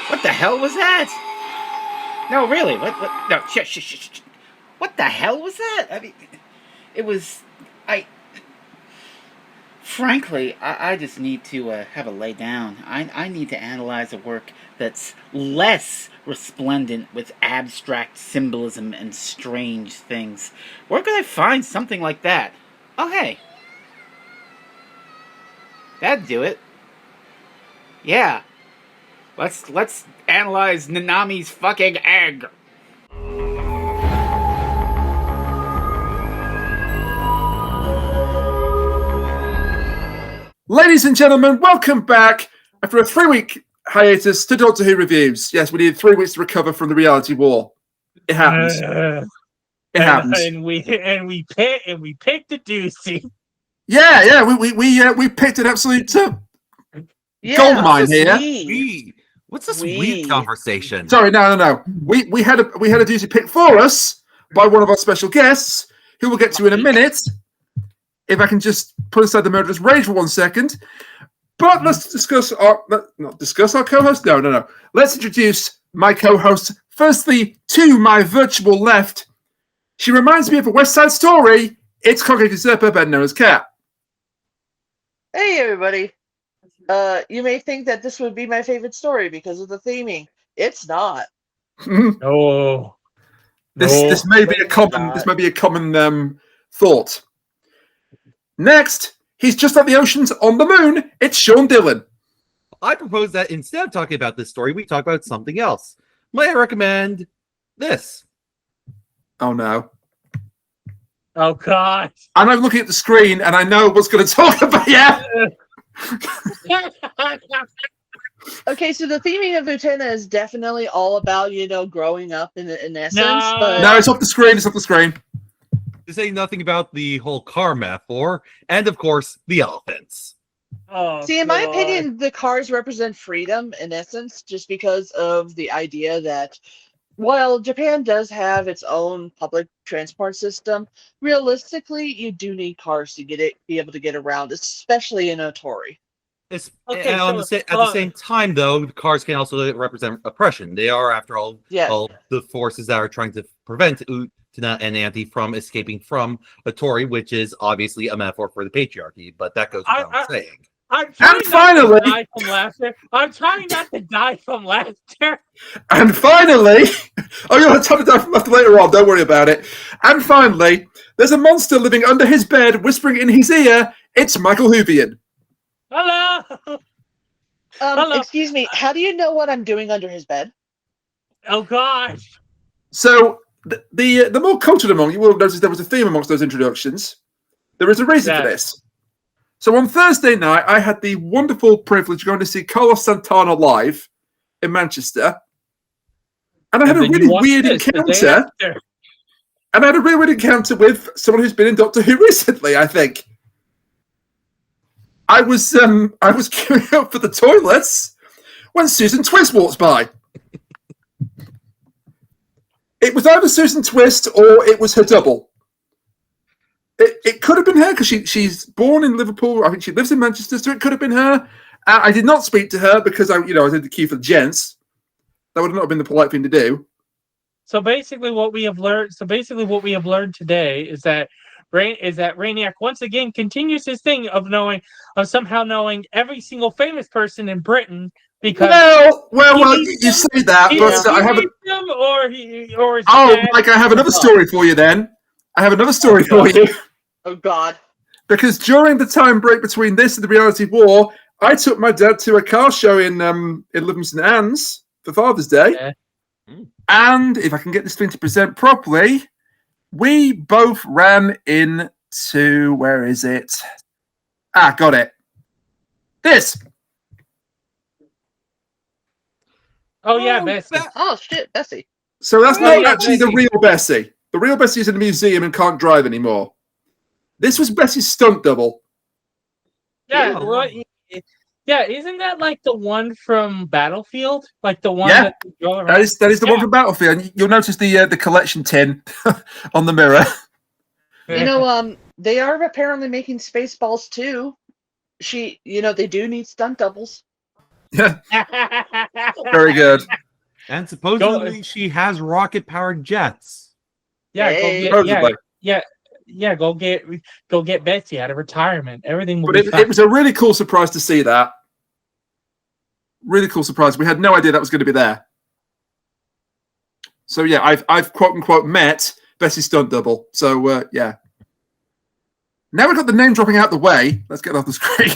What the hell was that? No, really. What? No, shh. What the hell was that? I mean, it was. Frankly, I just need to have a lay down. I need to analyze a work that's less resplendent with abstract symbolism and strange things. Where could I find something like that? Oh, hey. That'd do it. Yeah. Let's analyze Nanami's fucking egg. Ladies and gentlemen, welcome back after a 3-week hiatus to Doctor Who reviews. Yes, we needed 3 weeks to recover from the reality war. It happens. It happens. And we picked a doozy. Yeah. We picked an absolute gold mine here. What's this weed conversation? Sorry, no. We had a doozy picked for us by one of our special guests, who we'll get to in a minute. If I can just put aside the murderous rage for 1 second. But let's discuss not discuss our co-host. No. Let's introduce my co-host. Firstly, to my virtual left, she reminds me of a West Side Story. It's Cognitive Usurper, better known as Cat. Hey, everybody. You may think that this would be my favorite story because of the theming. It's not. No. This may be a common thought. Next, he's just like the oceans on the moon. It's Sean Dillon. I propose that instead of talking about this story, we talk about something else. Might I recommend this? Oh, no. Oh, God. And I'm looking at the screen, and I know what's going to talk about. Yeah. Okay, so the theming of Utena is definitely all about, growing up in essence. No. But No, it's off the screen. To say nothing about the whole car metaphor, and of course, the elephants. Oh, see, in my God. opinion, the cars represent freedom in essence, just because of the idea that while Japan does have its own public transport system, realistically, you do need cars to be able to get around, especially in Otori. At Okay, the same time, though, the cars can also represent oppression. They are, after all, Yeah. all the forces that are trying to prevent Utena and Anti from escaping from Otori, which is obviously a metaphor for the patriarchy. But that goes without saying. I'm trying finally- not to die from laughter. I'm trying not to die from laughter. And finally, you'll have time to die from laughter later on. Don't worry about it. And finally, there's a monster living under his bed, whispering in his ear. It's MichaelWhovian. Hello. Hello. Excuse me, how do you know what I'm doing under his bed? Oh, gosh. So the more cultured among you will have noticed there was a theme amongst those introductions. There is a reason for this. So on Thursday night, I had the wonderful privilege of going to see Carlos Santana live in Manchester. And I had a really weird encounter. And I had a really weird encounter with someone who's been in Doctor Who recently, I think. I was queuing up for the toilets when Susan Twist walked by. It was either Susan Twist or it was her double. It could have been her because she's born in Liverpool. I think she lives in Manchester, so it could have been her. I did not speak to her because I was in the queue for the gents. That would not have been the polite thing to do. So basically, what we have learned today is that Rainiac once again continues his thing of somehow knowing every single famous person in Britain because well, you say that, but I haven't. Mike, I have another story for you. Then I have another story for you. Oh God! Because during the time break between this and the reality war, I took my dad to a car show in Livingston Anns for Father's Day. Yeah. And if I can get this thing to present properly, we both ran into, where is it? Got it. This. Oh yeah, Bessie. Oh shit, Bessie. So that's not actually Bessie. the real Bessie. The real Bessie is in a museum and can't drive anymore. This was Bessie's stunt double. Yeah, yeah. Isn't that like the one from Battlefield? Like the one that you go around? That is the one from Battlefield. And you'll notice the collection tin on the mirror. They are apparently making Spaceballs too. They do need stunt doubles. Yeah, very good. And supposedly she has rocket-powered jets. Yeah, Yay. Supposedly. Go get Betsy out of retirement. Everything will But be fine. it was a really cool surprise to see that. Really cool surprise. We had no idea that was going to be there. So yeah, I've quote unquote met Bessie's stunt double. So yeah. Now we've got the name dropping out the way. Let's get off the screen.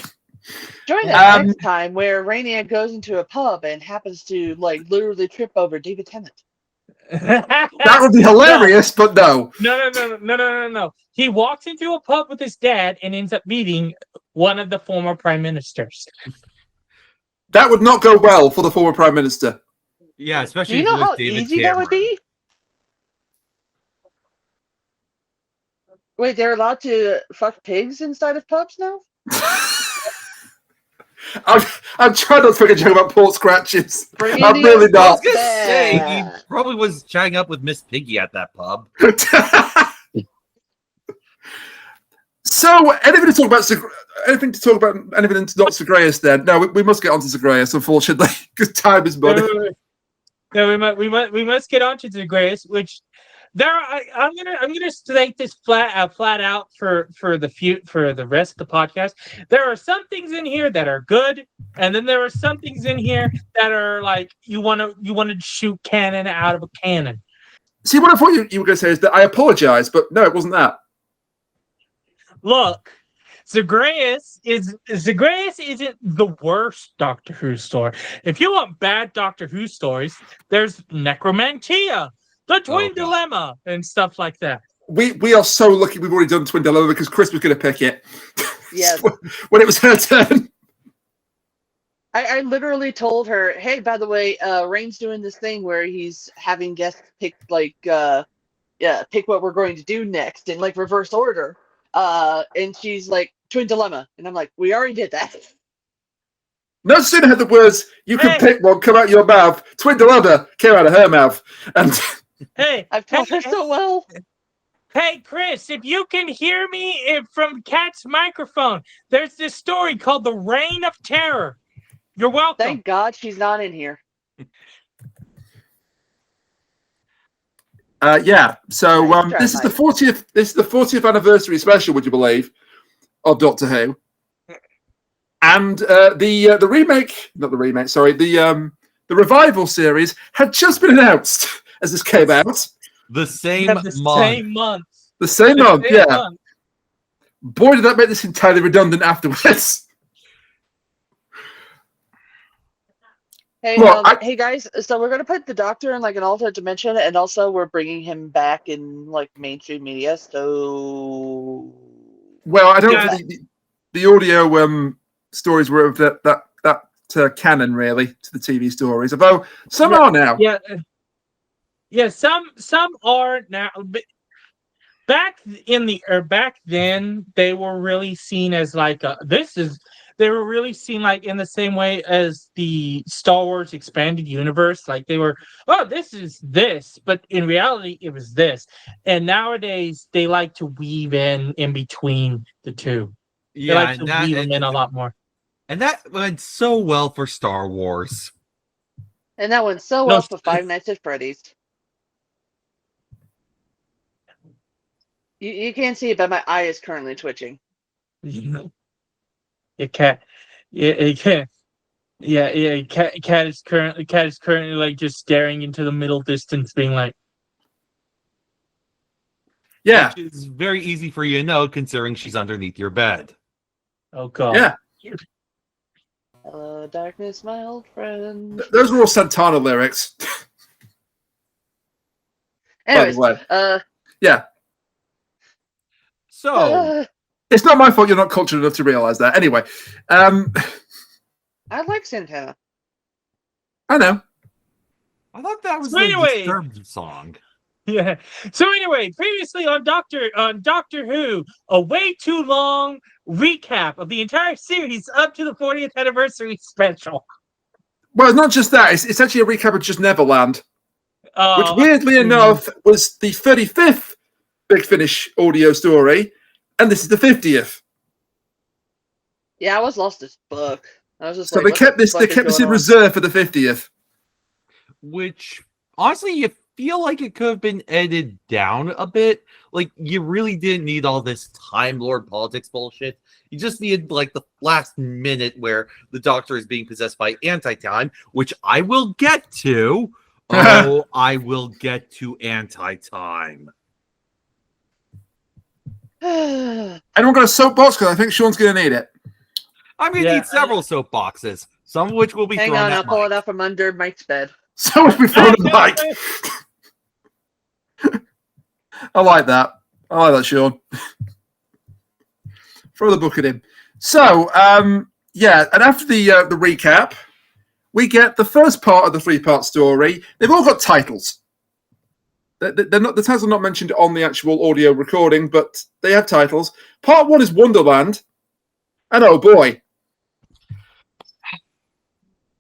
Join us next time where Rainier goes into a pub and happens to like literally trip over David Tennant. That would be hilarious, but no. No. He walks into a pub with his dad and ends up meeting one of the former prime ministers. That would not go well for the former prime minister. Yeah, especially Do you know with how David easy that would be? Wait, they're allowed to fuck pigs inside of pubs now? I'm trying not to make a joke about pork scratches. Brandy I'm really is I was not. gonna say he bad. probably was chatting up with Miss Piggy at that pub. So, anything to talk about? Anything not Zagreus? Then no, we must get on to Zagreus, unfortunately, because time is money. No, we must get on to Zagreus, which I'm gonna state this flat out for the rest of the podcast. There are some things in here that are good, and then there are some things in here that are like you want to shoot cannon out of a cannon. See, what I thought you were going to say is that I apologize, but no, it wasn't that. Look, Zagreus isn't the worst Doctor Who story. If you want bad Doctor Who stories, there's Necromantia, the Twin Dilemma, and stuff like that. We are so lucky we've already done Twin Dilemma because Chris was going to pick it. Yes. When it was her turn. I literally told her, hey, by the way, Rain's doing this thing where he's having guests pick pick what we're going to do next in like reverse order. And she's like, Twin Dilemma. And I'm like, we already did that. No sooner had the words, you can pick one, come out your mouth. Twin Dilemma came out of her mouth. And I've told her so well. Hey, Chris, if you can hear me from Kat's microphone, there's this story called The Reign of Terror. You're welcome. Thank God she's not in here. yeah, so this is the 40th. This is the 40th anniversary special. Would you believe, of Doctor Who? And the remake, not the remake, sorry, the revival series had just been announced as this came out. The same month. The same month, yeah. Boy, did that make this entirely redundant afterwards. Hey, hey guys, so we're gonna put the Doctor in like an alternate dimension, and also we're bringing him back in like mainstream media. So, well, I don't think the audio stories were of that canon really to the TV stories, although some are now. Yeah, some are now. Back then, they were really seen as like they were really seen like in the same way as the Star Wars expanded universe. Like they were, this is this, but in reality, it was this. And nowadays, they like to weave in between the two. They like to weave them in a lot more. And that went so well for Star Wars. And that went so well for Five Nights at Freddy's. You can't see it, but my eye is currently twitching. Cat is currently like just staring into the middle distance, being like, yeah, which is very easy for you to know, considering she's underneath your bed. Oh god, yeah. Hello, darkness, my old friend. Those were all Santana lyrics. Anyways, yeah. So it's not my fault you're not cultured enough to realize that. Anyway, I like Santana. I know. I thought that was So the anyway, Disturbed song. Yeah. So anyway, previously on Doctor Who, a way too long recap of the entire series up to the 40th anniversary special. Well, it's not just that. It's actually a recap of Just Neverland, which weirdly enough was the 35th Big Finish audio story, and this is the 50th. Yeah, I was lost as fuck. I was just So like, they what kept the this. fuck They is kept this going in on? reserve for the 50th. Which honestly, you feel like it could have been edited down a bit. Like you really didn't need all this Time Lord politics bullshit. You just needed like the last minute where the Doctor is being possessed by anti-time, which I will get to. Oh, I will get to anti-time. Anyone got a soapbox? Because I think Sean's going to need it. I'm going to need several soapboxes, some of which will be Hang thrown on, at I'll pull it Mike. out from under Mike's bed. So much before the mic. I like that. I like that, Sean. Throw the book at him. So, yeah, and after the recap, we get the first part of the 3-part story. They've all got titles. They're not, the titles are not mentioned on the actual audio recording, but they have titles. Part 1 is Wonderland. And oh boy.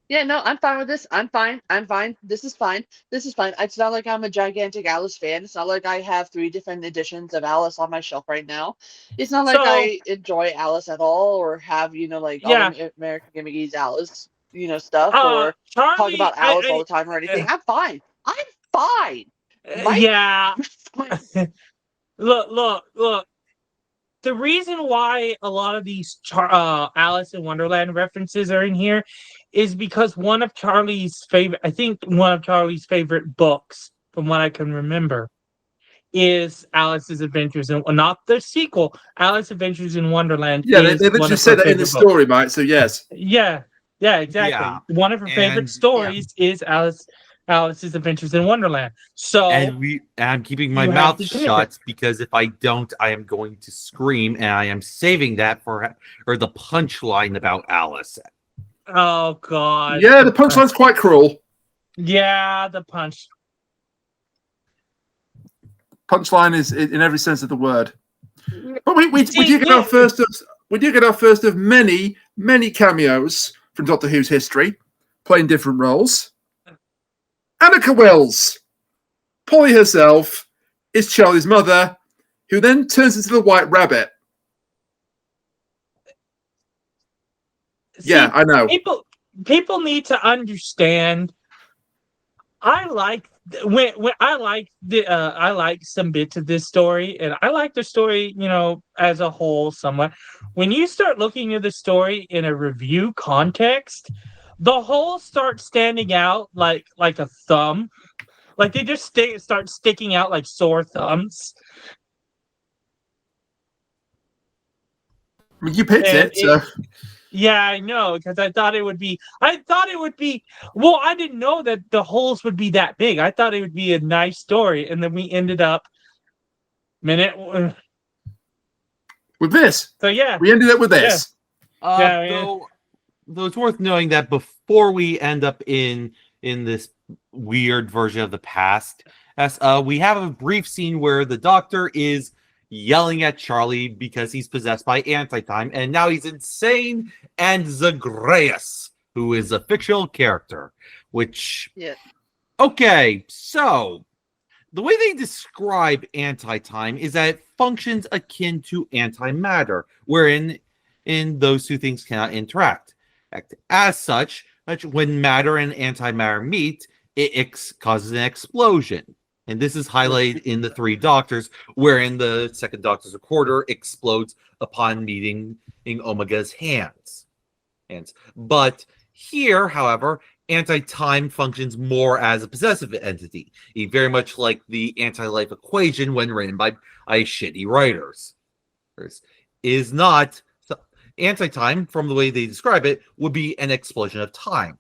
Yeah, no, I'm fine with this. I'm fine. This is fine. It's not like I'm a gigantic Alice fan. It's not like I have 3 different editions of Alice on my shelf right now. It's not like I enjoy Alice at all, or have, like all the American Gimmickies Alice, stuff, or Charley, talk about Alice all the time or anything. I'm fine. Mike, yeah. Look. The reason why a lot of these Alice in Wonderland references are in here is because one of Charley's favorite books, from what I can remember, is Alice's Adventures in, not the sequel, Alice Adventures in Wonderland. Yeah, they literally say that in the story, Mike, so yes. Yeah, exactly. Yeah. One of her favorite stories is Alice's Adventures in Wonderland. So, and I'm keeping my mouth shut because if I don't, I am going to scream, and I am saving that for the punchline about Alice. Oh God! Yeah, the punchline's quite cruel. Yeah, the punchline is in every sense of the word. But we do get our first of many cameos from Doctor Who's history, playing different roles. Annika Wills, Polly herself, is Charley's mother, who then turns into the White Rabbit. Yeah, I know. People need to understand. I like some bits of this story, and I like the story, as a whole somewhat. When you start looking at the story in a review context, the whole starts standing out like a thumb. Like they just start sticking out like sore thumbs. I mean, you picked it, so. Yeah, I know, because I thought it would be. Well, I didn't know that the holes would be that big. I thought it would be a nice story, and then we ended up with this. So yeah, we ended up with this. Though it's worth knowing that before we end up in this weird version of the past, we have a brief scene where the Doctor is yelling at Charley because he's possessed by anti-time, and now he's insane, and Zagreus, who is a fictional character, which... Yeah. Okay, so the way they describe anti-time is that it functions akin to antimatter, wherein those two things cannot interact. As such, when matter and antimatter meet, it causes an explosion. And this is highlighted in the Three Doctors, wherein the second Doctor's recorder explodes upon meeting Omega's hands. But here, however, anti-time functions more as a possessive entity, very much like the anti-life equation when written by shitty writers. Is not anti-time, from the way they describe it, would be an explosion of time.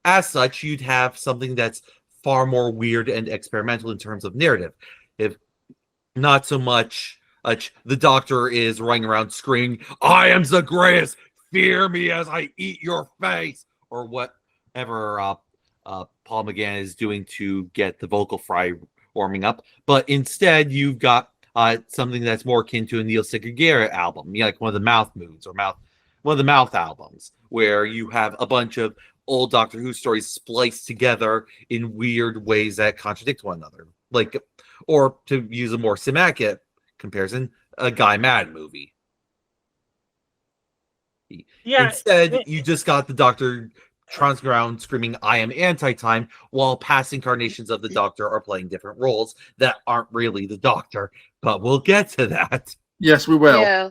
As such, you'd have something that's far more weird and experimental in terms of narrative. If not so much the Doctor is running around screaming, "I am Zagreus, fear me as I eat your face," or whatever Paul McGann is doing to get the vocal fry warming up. But instead, you've got something that's more akin to a Neil Sigur album, like one of the Mouth Moods or one of the Mouth albums, where you have a bunch of old Doctor Who stories spliced together in weird ways that contradict one another. Or to use a more cinematic comparison, a Guy Mad movie. Yeah. Instead, you just got the Doctor trouncing around screaming, "I am anti-time," while past incarnations of the Doctor are playing different roles that aren't really the Doctor. But we'll get to that. Yes, we will. Yeah.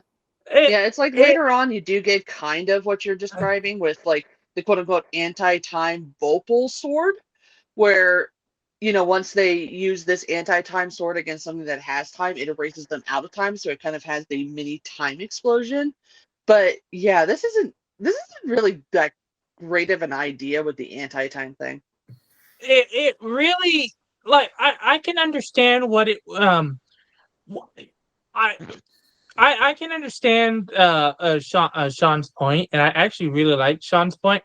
Yeah, it's like it- later on you do get kind of what you're describing with like the quote unquote anti-time vocal sword, where once they use this anti-time sword against something that has time, it erases them out of time, so it kind of has the mini time explosion. But yeah, this isn't really that great of an idea with the anti-time thing. it really, like, I can understand what it I I can understand Sean's point, and I actually really like Sean's point.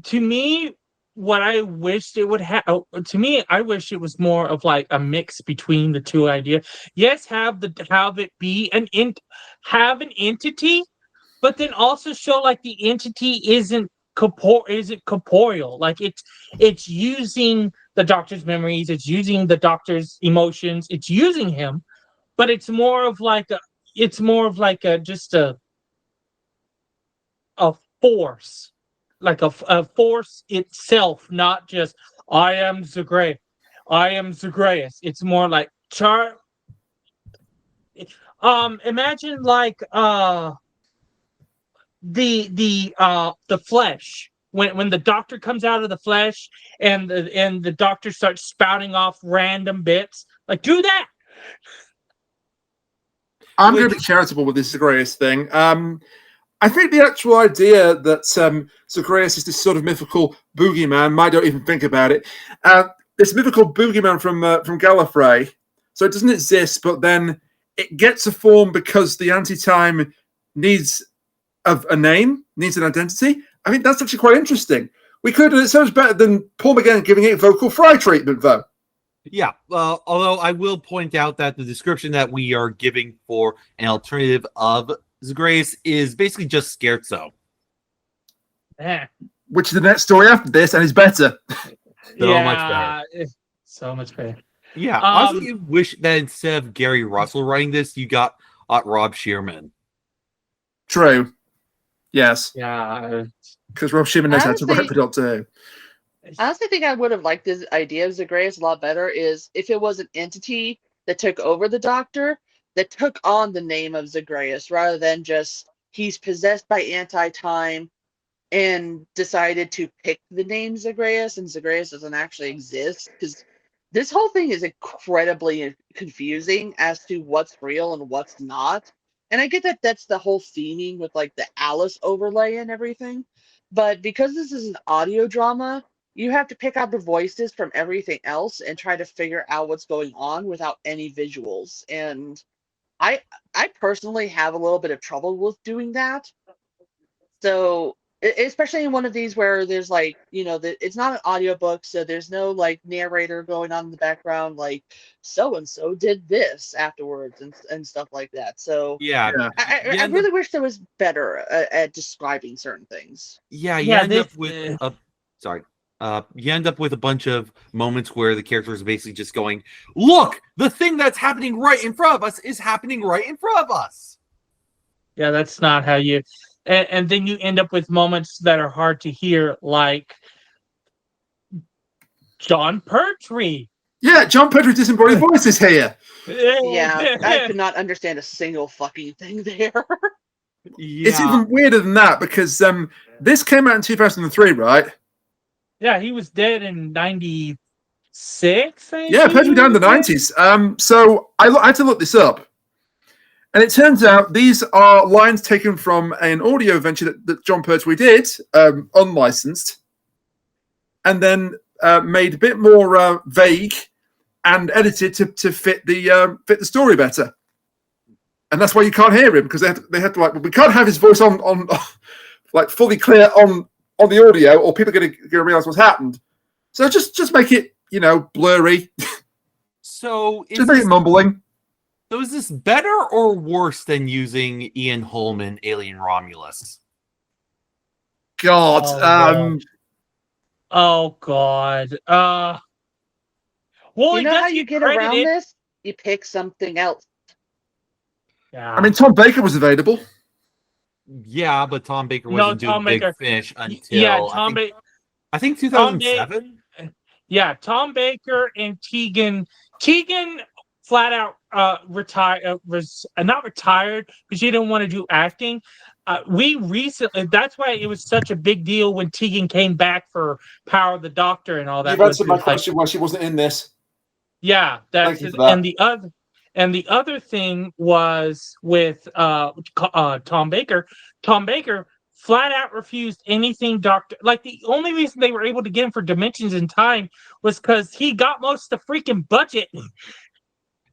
To me, what I wished it would have, to me, I wish it was more of like a mix between the two ideas. Yes, have it be have an entity, but then also show like the entity isn't corporeal. Like it's using the Doctor's memories, it's using the Doctor's emotions, it's using him, but it's more of like a just a force, like a force itself, not just I am Zagreus. I am Zagreus. It's more like imagine like the flesh. When the Doctor comes out of the flesh and the Doctor starts spouting off random bits, like do that. I'm going to be charitable with this Zagreus thing. I think the actual idea that Zagreus is this sort of mythical boogeyman, might not even think about it. This mythical boogeyman from Gallifrey. So it doesn't exist, but then it gets a form because the anti-time needs a name, needs an identity. I think that's actually quite interesting. We could have done it so much better than Paul McGann giving it vocal fry treatment, though. Yeah, although I will point out that the description that we are giving for an alternative of Zagreus is basically just Scherzo. Which is the next story after this, and is better. So much better. So much better. Yeah, also you wish that instead of Gary Russell writing this, you got Rob Shearman. True. Yes. Yeah. Because Rob Shearman knows how to write for Doctor Who. I honestly think I would have liked this idea of Zagreus a lot better is if it was an entity that took over the Doctor, that took on the name of Zagreus, rather than just he's possessed by anti-time and decided to pick the name Zagreus, and Zagreus doesn't actually exist. Because this whole thing is incredibly confusing as to what's real and what's not. And I get that that's the whole theming with like the Alice overlay and everything. But because this is an audio drama, you have to pick out the voices from everything else and try to figure out what's going on without any visuals. And I personally have a little bit of trouble with doing that. So especially in one of these where there's like, it's not an audiobook, so there's no like narrator going on in the background like so and so did this afterwards and stuff like that. So Yeah. I really wish there was better at describing certain things. You end up with you end up with a bunch of moments where the characters are basically just going, look, the thing that's happening right in front of us is happening right in front of us. Yeah, that's not how you... And then you end up with moments that are hard to hear, like John Pertwee. Yeah, John Pertwee's disembodied voice is here. Yeah, I could not understand a single fucking thing there. Yeah. It's even weirder than that because this came out in 2003, right? Yeah, he was dead in 96. Yeah, Pertwee died in the 90s. So I had to look this up. And it turns out these are lines taken from an audio venture that John Pertwee did, unlicensed, and then made a bit more vague and edited to fit the story better. And that's why you can't hear him, because they had to like, well, we can't have his voice on like fully clear on the audio, or people are going to realize what's happened. So just make it blurry. So just make it mumbling. So is this better or worse than using Ian Holm in Alien Romulus? God. Oh God. Well, you know how you get around this? You pick something else. Yeah. I mean, Tom Baker was available. Yeah, but Tom Baker No, wasn't doing Tom Big Baker. Fish until Yeah, Tom Baker. I think 2007. Yeah, Tom Baker and Tegan. Tegan flat out retired. Was not retired because she didn't want to do acting. We recently. That's why it was such a big deal when Tegan came back for Power of the Doctor and all that. You've answered my question why she wasn't in this. Yeah, that's Thank you for that. and the other thing was with Tom Baker. Tom Baker flat out refused anything Doctor. Like the only reason they were able to get him for Dimensions in Time was because he got most of the freaking budget.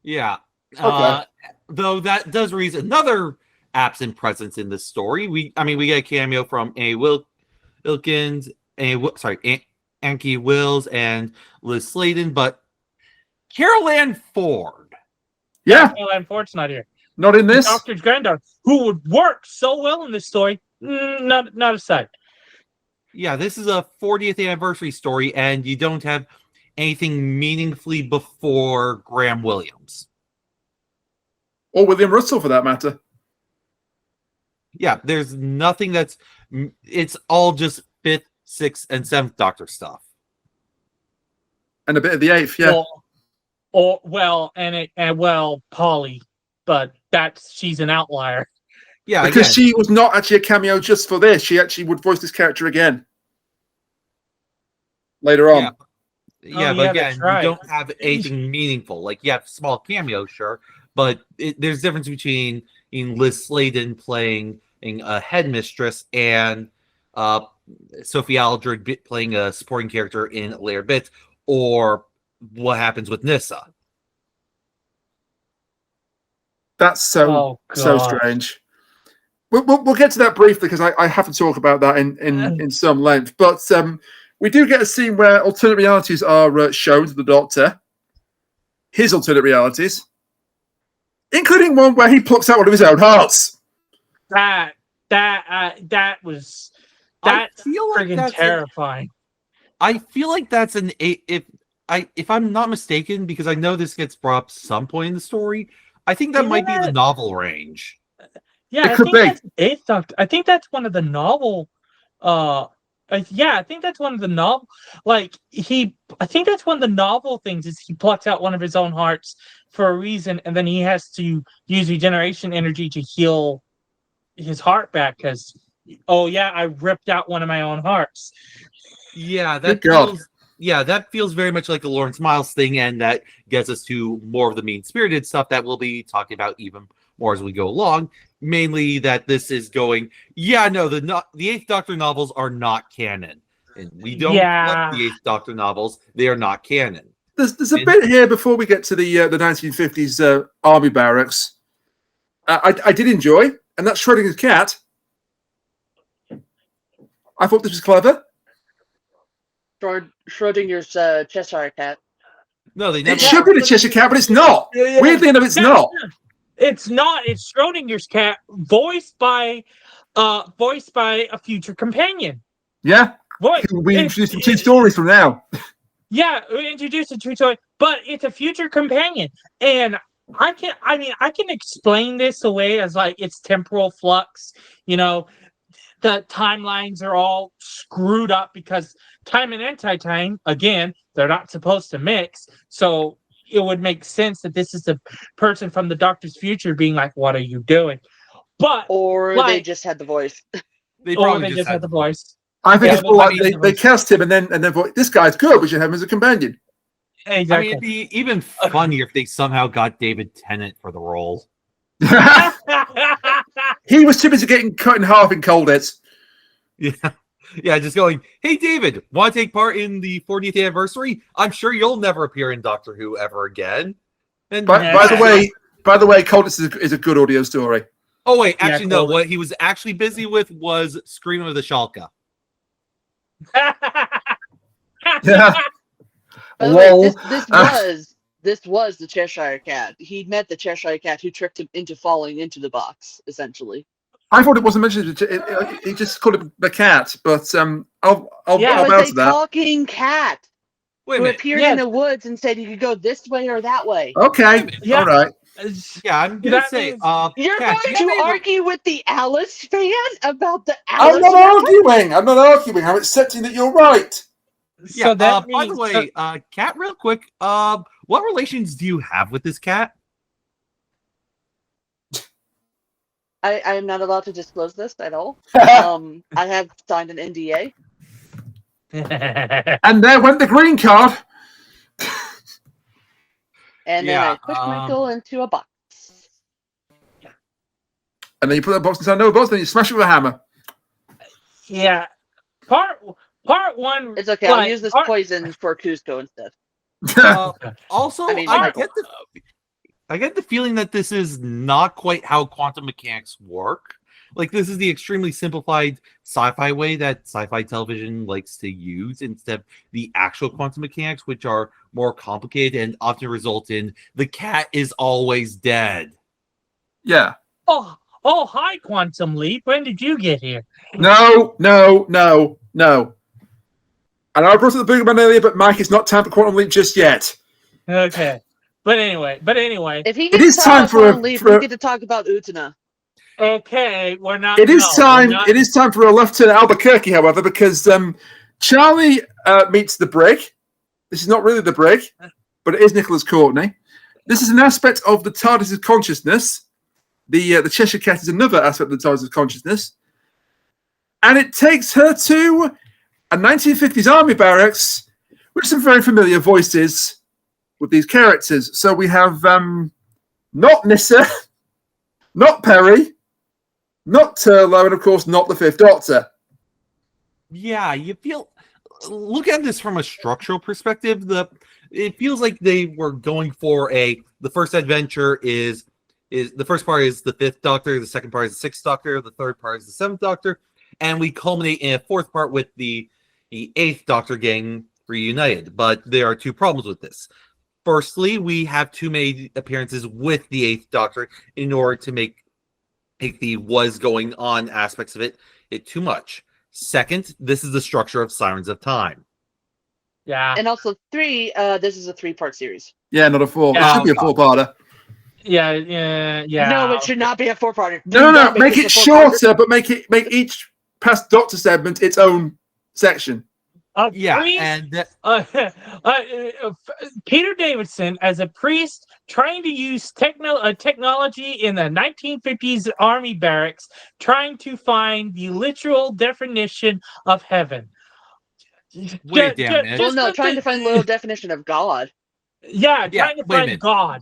Yeah. Okay. Though that does raise another absent presence in this story. We get a cameo from Wilkins, Anki Wills, and Liz Sladen, but Carol Ann Ford. Yeah, Carol Ann Ford's not here. not in The this. Doctor's granddaughter, who would work so well in this story, not a sight. Yeah, this is a 40th anniversary story, and you don't have anything meaningfully before Graham Williams. Or William Russell, for that matter. Yeah, there's nothing it's all just 5th, 6th, and 7th Doctor stuff. And a bit of the 8th, yeah. Polly, but she's an outlier. Yeah, because she was not actually a cameo just for this. She actually would voice this character again later on. Yeah, but again, you don't have anything meaningful. Like, you have small cameos, sure, but there's a difference between Liz Sladen playing a headmistress and Sophie Aldred playing a supporting character in a later bit, or what happens with Nyssa. That's so strange. We'll get to that briefly because I have to talk about that in some length. But we do get a scene where alternate realities are shown to the Doctor. His alternate realities, including one where he plucks out one of his own hearts. That was friggin' terrifying. I feel like that's if I'm not mistaken, because I know this gets brought up some point in the story, I think that might be the novel range. Yeah, I think that's 8th Doctor. I think that's one of the novel. I think that's one of the novel. I think that's one of the novel things is he plucks out one of his own hearts for a reason, and then he has to use regeneration energy to heal his heart back because, I ripped out one of my own hearts. Yeah, that feels very much like the Lawrence Miles thing, and that gets us to more of the mean-spirited stuff that we'll be talking about even more as we go along. Mainly that this is going, the 8th Doctor novels are not canon. And we don't like the 8th Doctor novels. They are not canon. There's a bit here before we get to the 1950s army barracks. I did enjoy, and that's Schrodinger's cat. I thought this was clever. Schrodinger's Cheshire cat. No, they never. It should be the Cheshire cat, but it's not. Yeah. Weirdly enough, it's not. It's not. It's Schrodinger's cat, voiced by a future companion. Yeah. We introduced him 2 stories from now. Yeah, we introduced a 2 story, but it's a future companion, and I can explain this away as like it's temporal flux. The timelines are all screwed up because time and anti-time, again, they're not supposed to mix. So it would make sense that this is a person from the Doctor's future being like, "What are you doing?" Or they just had the voice. They probably just had the voice. I think it's more like they cast him and then this guy's good. We should have him as a companion. Exactly. It'd be even funnier if they somehow got David Tennant for the role. He was too busy getting cut in half in cold hits. Yeah, just going, "Hey, David, want to take part in the 40th anniversary? I'm sure you'll never appear in Doctor Who ever again." And by the way, cold hits is a good audio story. Oh wait, actually no. What he was actually busy with was Scream of the Shalka. Yeah. By the way, this was the Cheshire cat. He met the Cheshire cat who tricked him into falling into the box, essentially. I thought it wasn't mentioned. He just called it the cat, but I'll bow to that. Talking cat who appeared in the woods and said you could go this way or that way. Okay, all right. Yeah, I'm gonna That say, means- You're Kat, going do you to have any- argue with the Alice fan about the I'm Alice not fan? arguing. I'm not arguing. I'm accepting that you're right. Yeah. So that By the means way, Kat, real quick, what relations do you have with this cat? I am not allowed to disclose this at all. I have signed an NDA. And there went the green card. And then I push Michael into a box. And then you put that box inside another box, then you smash it with a hammer. yeah. Part one. It's okay. I'll like, use this part- poison for Cusco instead. Also, I mean, I Michael. get the feeling that this is not quite how quantum mechanics work. Like, this is the extremely simplified sci-fi way that sci-fi television likes to use instead of the actual quantum mechanics, which are more complicated and often result in the cat is always dead. Yeah. Oh, hi, Quantum Leap. When did you get here? No. And I brought up the Boogeyman earlier, but Mike, it's not time for Quantum Leap just yet. Okay. But anyway. If he It gets is to time talk for a- about Leaf, for a- we get to talk about Utena. Okay, we're not. It is no, we're time. not- It is time for a left turn at Albuquerque, however, because Charley meets the brig. This is not really the brig, but it is Nicholas Courtney. This is an aspect of the TARDIS' consciousness. The Cheshire Cat is another aspect of the TARDIS' consciousness, and it takes her to a 1950s army barracks with some very familiar voices with these characters. So we have not Nissa, not Perry, not Turlo, and of course not the Fifth Doctor. Yeah, you feel. Look at this from a structural perspective. It feels like they were going for the first adventure is the first part is the Fifth Doctor, the second part is the Sixth Doctor, the third part is the Seventh Doctor, and we culminate in a fourth part with the Eighth Doctor getting reunited. But there are two problems with this. Firstly, we have too many appearances with the Eighth Doctor in order to make the was going on aspects of it too much. Second, this is the structure of Sirens of Time. Yeah. And also, this is a 3-part series. Yeah, not a 4. Yeah. It should be a 4-parter. Yeah. No, it should not be a 4-parter. No. Make it shorter, but make each past Doctor segment its own section. Yeah, Priest, and Peter Davidson as a priest trying to use technology in the 1950s army barracks, trying to find the literal definition of heaven. Wait a damn minute. Well, no, trying to find the little definition of God. Yeah, Yeah, trying to wait a find minute. God.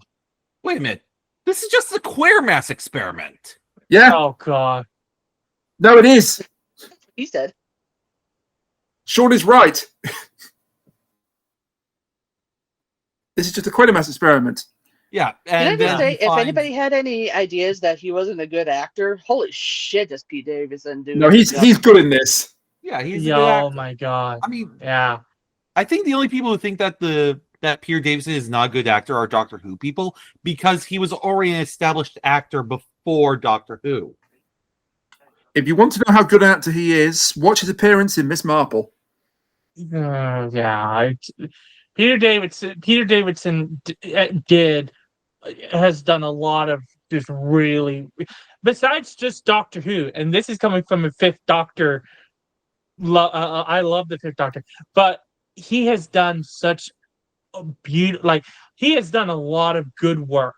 Wait a minute. This is just the queer mass experiment. Yeah. Oh God. No, it is. He said. Sean is right. This is just a Quatermass experiment. Yeah, Can I and just then say, if anybody had any ideas that he wasn't a good actor, holy shit, does Pete Davidson do? No, he's good in this. yeah, he's a good Oh actor. my God. I mean, Yeah. I think the only people who think that that Peter Davison is not a good actor are Doctor Who people, because he was already an established actor before Doctor Who. If you want to know how good an actor he is, watch his appearance in Miss Marple. Peter Davidson has done a lot of just really, besides just Doctor Who, and this is coming from a Fifth Doctor. I love the Fifth Doctor, but he has done such a beautiful, he has done a lot of good work,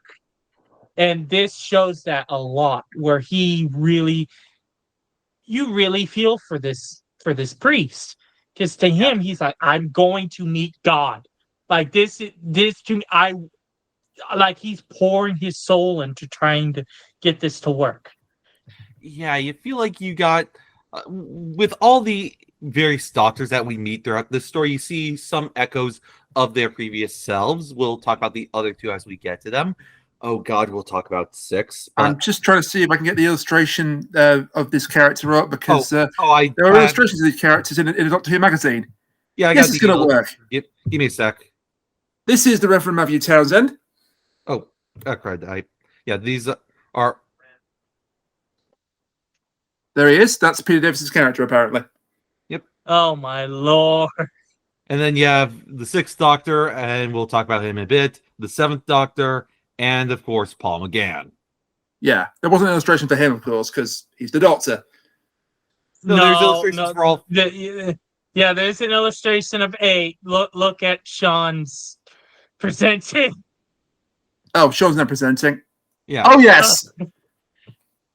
and this shows that a lot. Where you really feel for this priest. Because to him, he's like, I'm going to meet God. Like this to me, he's pouring his soul into trying to get this to work. Yeah, you feel like you got with all the various doctors that we meet throughout this story, you see some echoes of their previous selves. We'll talk about the other two as we get to them. Oh God, we'll talk about 6. I'm just trying to see if I can get the illustration of this character up, because there are illustrations of these characters in a Doctor Who magazine. Yeah, I guess got it's going to work. Give me a sec. This is the Reverend Matthew Townsend. Oh, crud. These are. There he is. That's Peter Davison's character, apparently. Yep. Oh my Lord. And then you have the 6th Doctor, and we'll talk about him in a bit. The 7th Doctor, and of course Paul McGann. Yeah, there wasn't an illustration for him, of course, because he's the Doctor. No, there's illustrations for all. Yeah, there's an illustration of 8. Look at Sean's presenting. Oh, Sean's now presenting. Yeah. Oh, yes.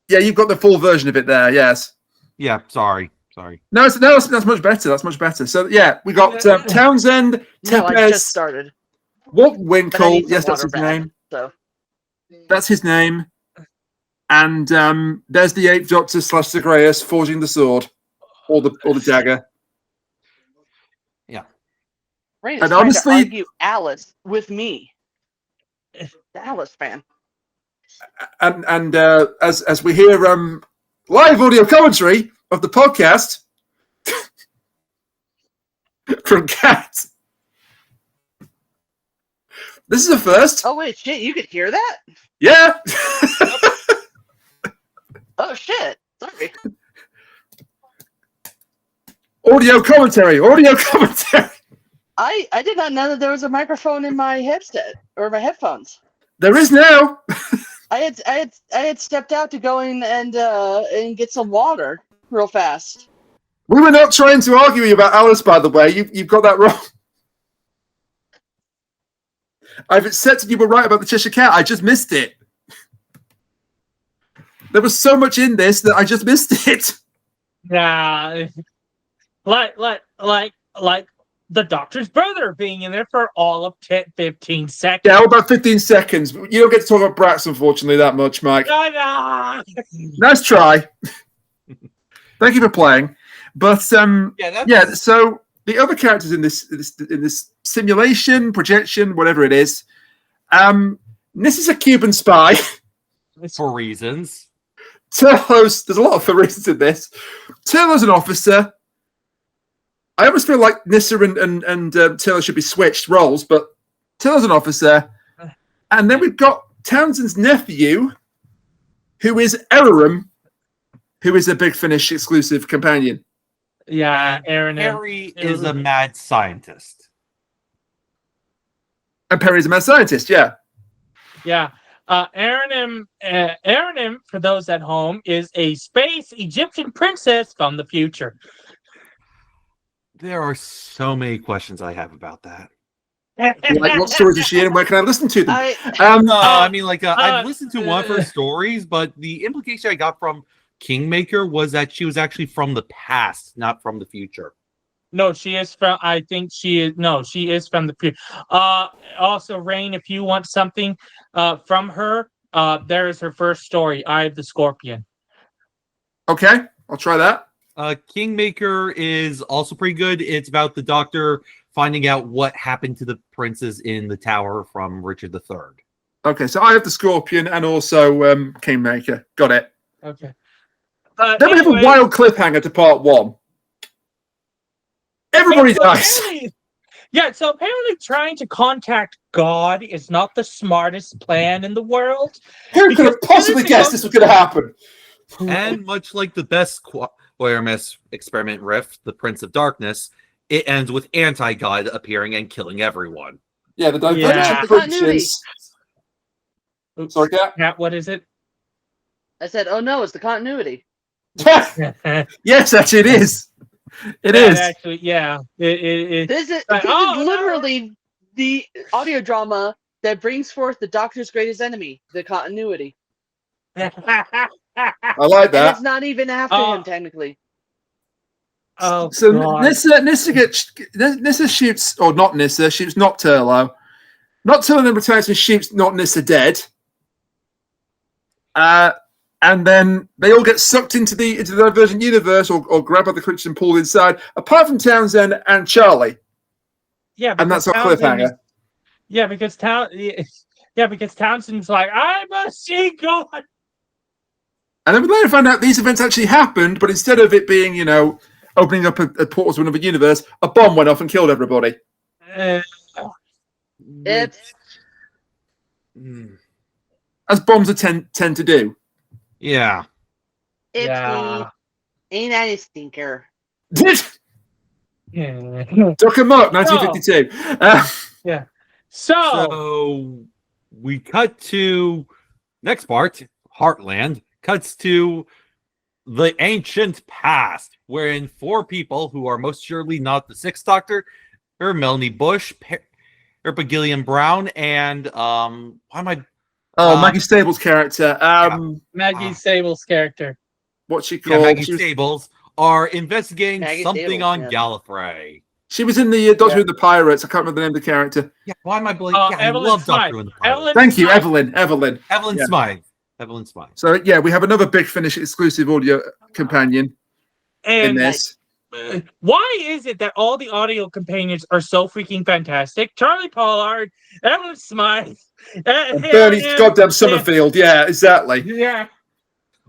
Yeah, you've got the full version of it there, yes. Yeah, sorry. No, that's much better. That's much better. So, yeah, we got Townsend, No, I just Tepes, started. Walt But I Winkle. need some Yes, that's water his back, name. So That's his name. And there's the 8th Doctor / Zagreus forging the sword. Or the dagger. Rain is And trying honestly- to argue Alice with me. The Alice fan. And as we hear live audio commentary of the podcast from Kat. This is a first. Oh wait, shit! You could hear that? Yeah. Oh shit! Sorry. Audio commentary. I did not know that there was a microphone in my headset or my headphones. There is now. I had stepped out to go in and get some water real fast. We were not trying to argue with you about Alice, by the way. You've got that wrong. I've accepted you were right about the Cheshire Cat. I just missed it. There was so much in this that I just missed it. Yeah, like the Doctor's brother being in there for all of 15 seconds. Yeah, about 15 seconds. You don't get to talk about Bratz, unfortunately, that much, Mike. No. Nice try. Thank you for playing. But Yeah. so the other characters in this simulation, projection, whatever it is, this is a Cuban spy. For reasons. Turlo's, there's a lot of for reasons in this. Turlo's an officer. I almost feel like Nyssa and Turlo should be switched roles, but Turlo's an officer. And then we've got Townsend's nephew, who is Erarim, who is a Big Finish exclusive companion. Yeah, Aaron. Harry is a mad scientist. And Perry's a mad scientist, yeah. Yeah. Aranim, for those at home, is a space Egyptian princess from the future. There are so many questions I have about that. Like, what stories is she in and where can I listen to them? I mean, I've listened to one of her stories, but the implication I got from Kingmaker was that she was actually from the past, not from the future. No, she is from. I think she is. No, she is from the future. Also, Rain, if you want something from her, there is her first story, Eye of the Scorpion. Okay, I'll try that. Kingmaker is also pretty good. It's about the Doctor finding out what happened to the princes in the tower from Richard III. Okay, so I have the Scorpion and also Kingmaker. Got it. Okay. Then we have a wild cliffhanger to part 1. Everybody dies. Yeah, so apparently trying to contact God is not the smartest plan in the world. Who could have possibly guessed this was going to happen? And much like the best Quirmus experiment riff, the Prince of Darkness, it ends with anti-God appearing and killing everyone. Yeah, the Yeah. divergence. Sorry, Kat? Kat, what is it? I said, "Oh no, it's the continuity." Yes, actually, it is. It is. Actually, yeah. This is literally the audio drama that brings forth the Doctor's greatest enemy, the continuity. I like And that. it's not even after him, technically. Oh, So God. Nyssa shoots, or not Nyssa, shoots not Turlo. Not Turlo then returns and shoots not Nyssa dead. And then they all get sucked into the Divergent universe or grabbed by the creatures and pulled inside, apart from Townsend and Charley. Yeah, And that's our Townsend cliffhanger. because Townsend's like, I must see God. And then we later find out these events actually happened, but instead of it being, opening up a portal to another universe, a bomb went off and killed everybody. It's As bombs tend to do. Yeah. me. Ain't I a stinker? Duck Yeah. and Muck, 1952. So So we cut to next part, Heartland, cuts to the ancient past, wherein 4 people who are most surely not the Sixth Doctor, or Melanie Bush, Gillian Brown, and why am I? Maggie Stable's character. Maggie Sable's character. What's she Yeah, called? Maggie Stables are investigating Maggie something Stables, on yeah. Gallifrey. She was in the Doctor Who and the Pirates. I can't remember the name of the character. Yeah, why am I blanking? I Evelyn love Smythe. Doctor Who and the Pirates. Evelyn Thank you, Smythe. Evelyn. Evelyn Yeah. Smythe. Evelyn Smythe. So yeah, we have another Big Finish exclusive audio companion in And this. why is it that all the audio companions are so freaking fantastic? Charlie Pollard, Evelyn Smythe, And Bernie goddamn Summerfield. Yeah, exactly. Yeah.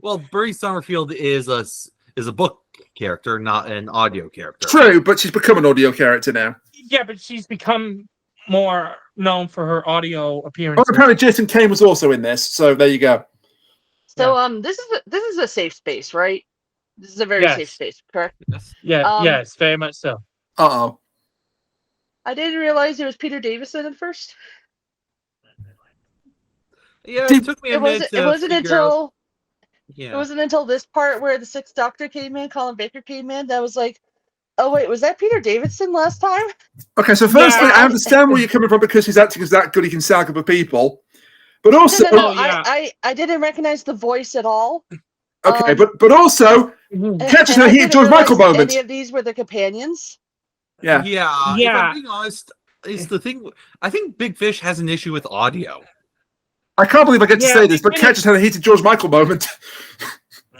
Well, Bernie Summerfield is a book character, not an audio character. True, but she's become an audio character now. Yeah, but she's become more known for her audio Oh, appearances. apparently Jason Kane was also in this. So there you go. So this is a safe space, right? This is a very Yes. safe space, correct? Yeah, yes, very much so. Uh-oh. I didn't realize it was Peter Davison at first. Yeah, it took me a It minute wasn't. to It wasn't figure out- until Yeah. it wasn't until this part where the Sixth Doctor came in, Colin Baker came in, that was like, oh wait, was that Peter Davidson last time? Okay, so firstly, Yeah. I understand where you're coming from because his acting is that good he can sag up people. But also, No. Oh, yeah. I didn't recognize the voice at all. okay, but also, catches And her I heat didn't George Michael realize moment. Any of these were the companions? Yeah. Yeah. If Yeah. I'm being honest, is the thing. I think Big Fish has an issue with audio. I can't believe I get to Yeah, say this, but we Catches had a heated George Michael moment.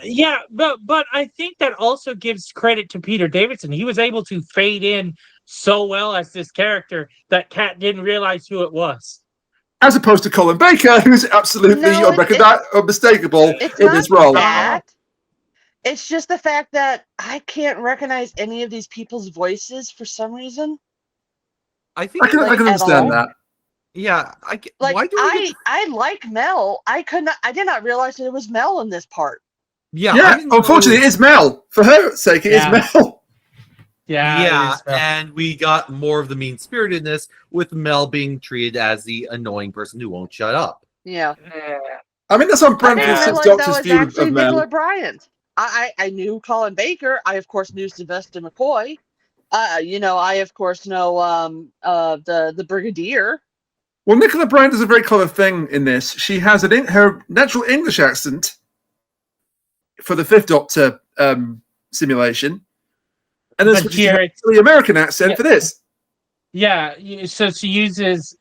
Yeah, but I think that also gives credit to Peter Davidson. He was able to fade in so well as this character that Kat didn't realize who it was. As opposed to Colin Baker, who's absolutely No, unmistakable It's in not this role. that. It's just the fact that I can't recognize any of these people's voices for some reason. I think. I can at understand all. that. Yeah. Like why do we? I like Mel. I did not realize that it was Mel in this part. Yeah. Yeah, I didn't unfortunately, know- it is Mel. For her sake, it is Yeah. Mel. Yeah, Yeah, it is, and we got more of the mean-spiritedness with Mel being treated as the annoying person who won't shut up. Yeah. I mean, that's on I brand for didn't the realize Sixth that Doctor's was view actually of Nicola Mel. Bryant. I knew Colin Baker. I of course knew Sylvester McCoy. I of course know the Brigadier. Well, Nicola Bryant does a very clever thing in this. She has her natural English accent for the Fifth Doctor simulation, and then But switches here to it's- the American accent Yeah. for this. Yeah, so she uses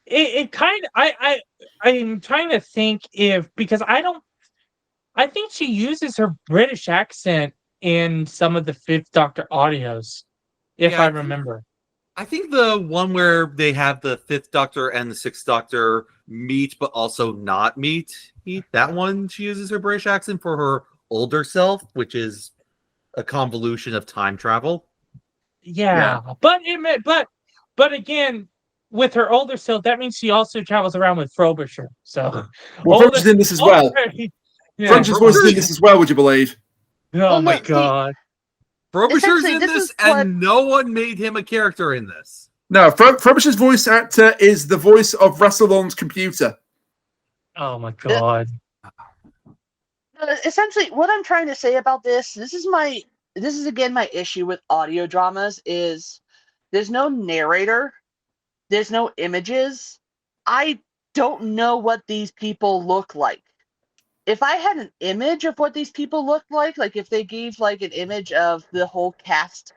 it kind of I'm trying to think because I think she uses her British accent in some of the Fifth Doctor audios, if Yeah, I I think- remember. I think the one where they have the Fifth Doctor and the Sixth Doctor meet, but also not meet, that one she uses her British accent for her older self, which is a convolution of time travel. Yeah, but again, with her older self, that means she also travels around with Frobisher. So Well, older- French is in this as well. Yeah. French's voice is in this as well, would you believe? Oh Well, my no, see- god. Frobisher's Essentially, in this this, is what- and no one made him a character in this. No, Frobisher's voice actor is the voice of Rassilon's computer. Oh my god. Essentially, what I'm trying to say about this is again my issue with audio dramas is there's no narrator, there's no images. I don't know what these people look like. If I had an image of what these people look like if they gave like an image of the whole cast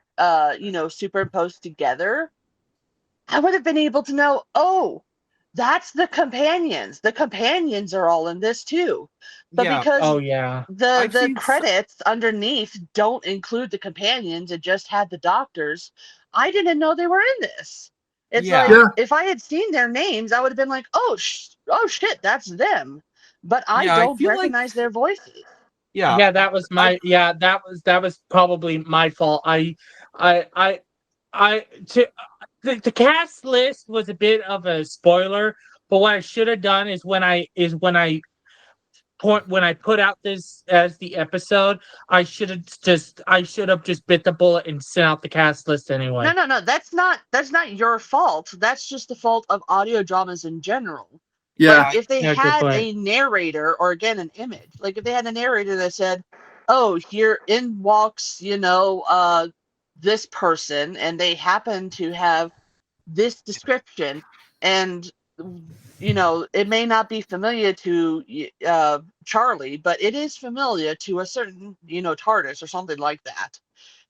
superimposed together, I would have been able to know, oh, that's the companions. The companions are all in this too. But Yeah. because Oh yeah. I've the seen credits underneath don't include the companions, it just had the doctors. I didn't know they were in this. It's Yeah. like Yeah. if I had seen their names, I would have been like, oh shit, that's them. But I Yeah, I don't feel like- recognize their voices. Yeah. That was that was probably my fault. The cast list was a bit of a spoiler, but what I should have done is when I when I put out this as the episode, I should have just bit the bullet and sent out the cast list anyway. No. That's not your fault. That's just the fault of audio dramas in general. Yeah. Like if they Yeah, good had point. a narrator, or again an image, like if they had a narrator that said, "Oh, here in walks, this person, and they happen to have this description," and it may not be familiar to Charley, but it is familiar to a certain TARDIS or something like that.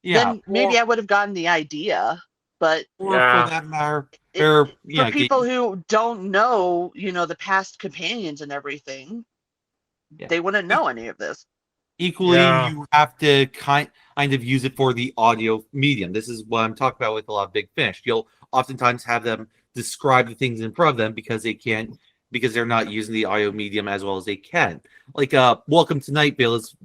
Yeah. Then maybe I would have gotten the idea, but Or Yeah. for that matter, it- or for people who don't know, the past companions and everything, Yeah. they wouldn't know any of this. equally, Yeah. you have to kind of use it for the audio medium. This is what I'm talking about with a lot of Big Finish. You'll oftentimes have them describe the things in front of them because they're not using the audio medium as well as they can. Like Welcome to Night Vale is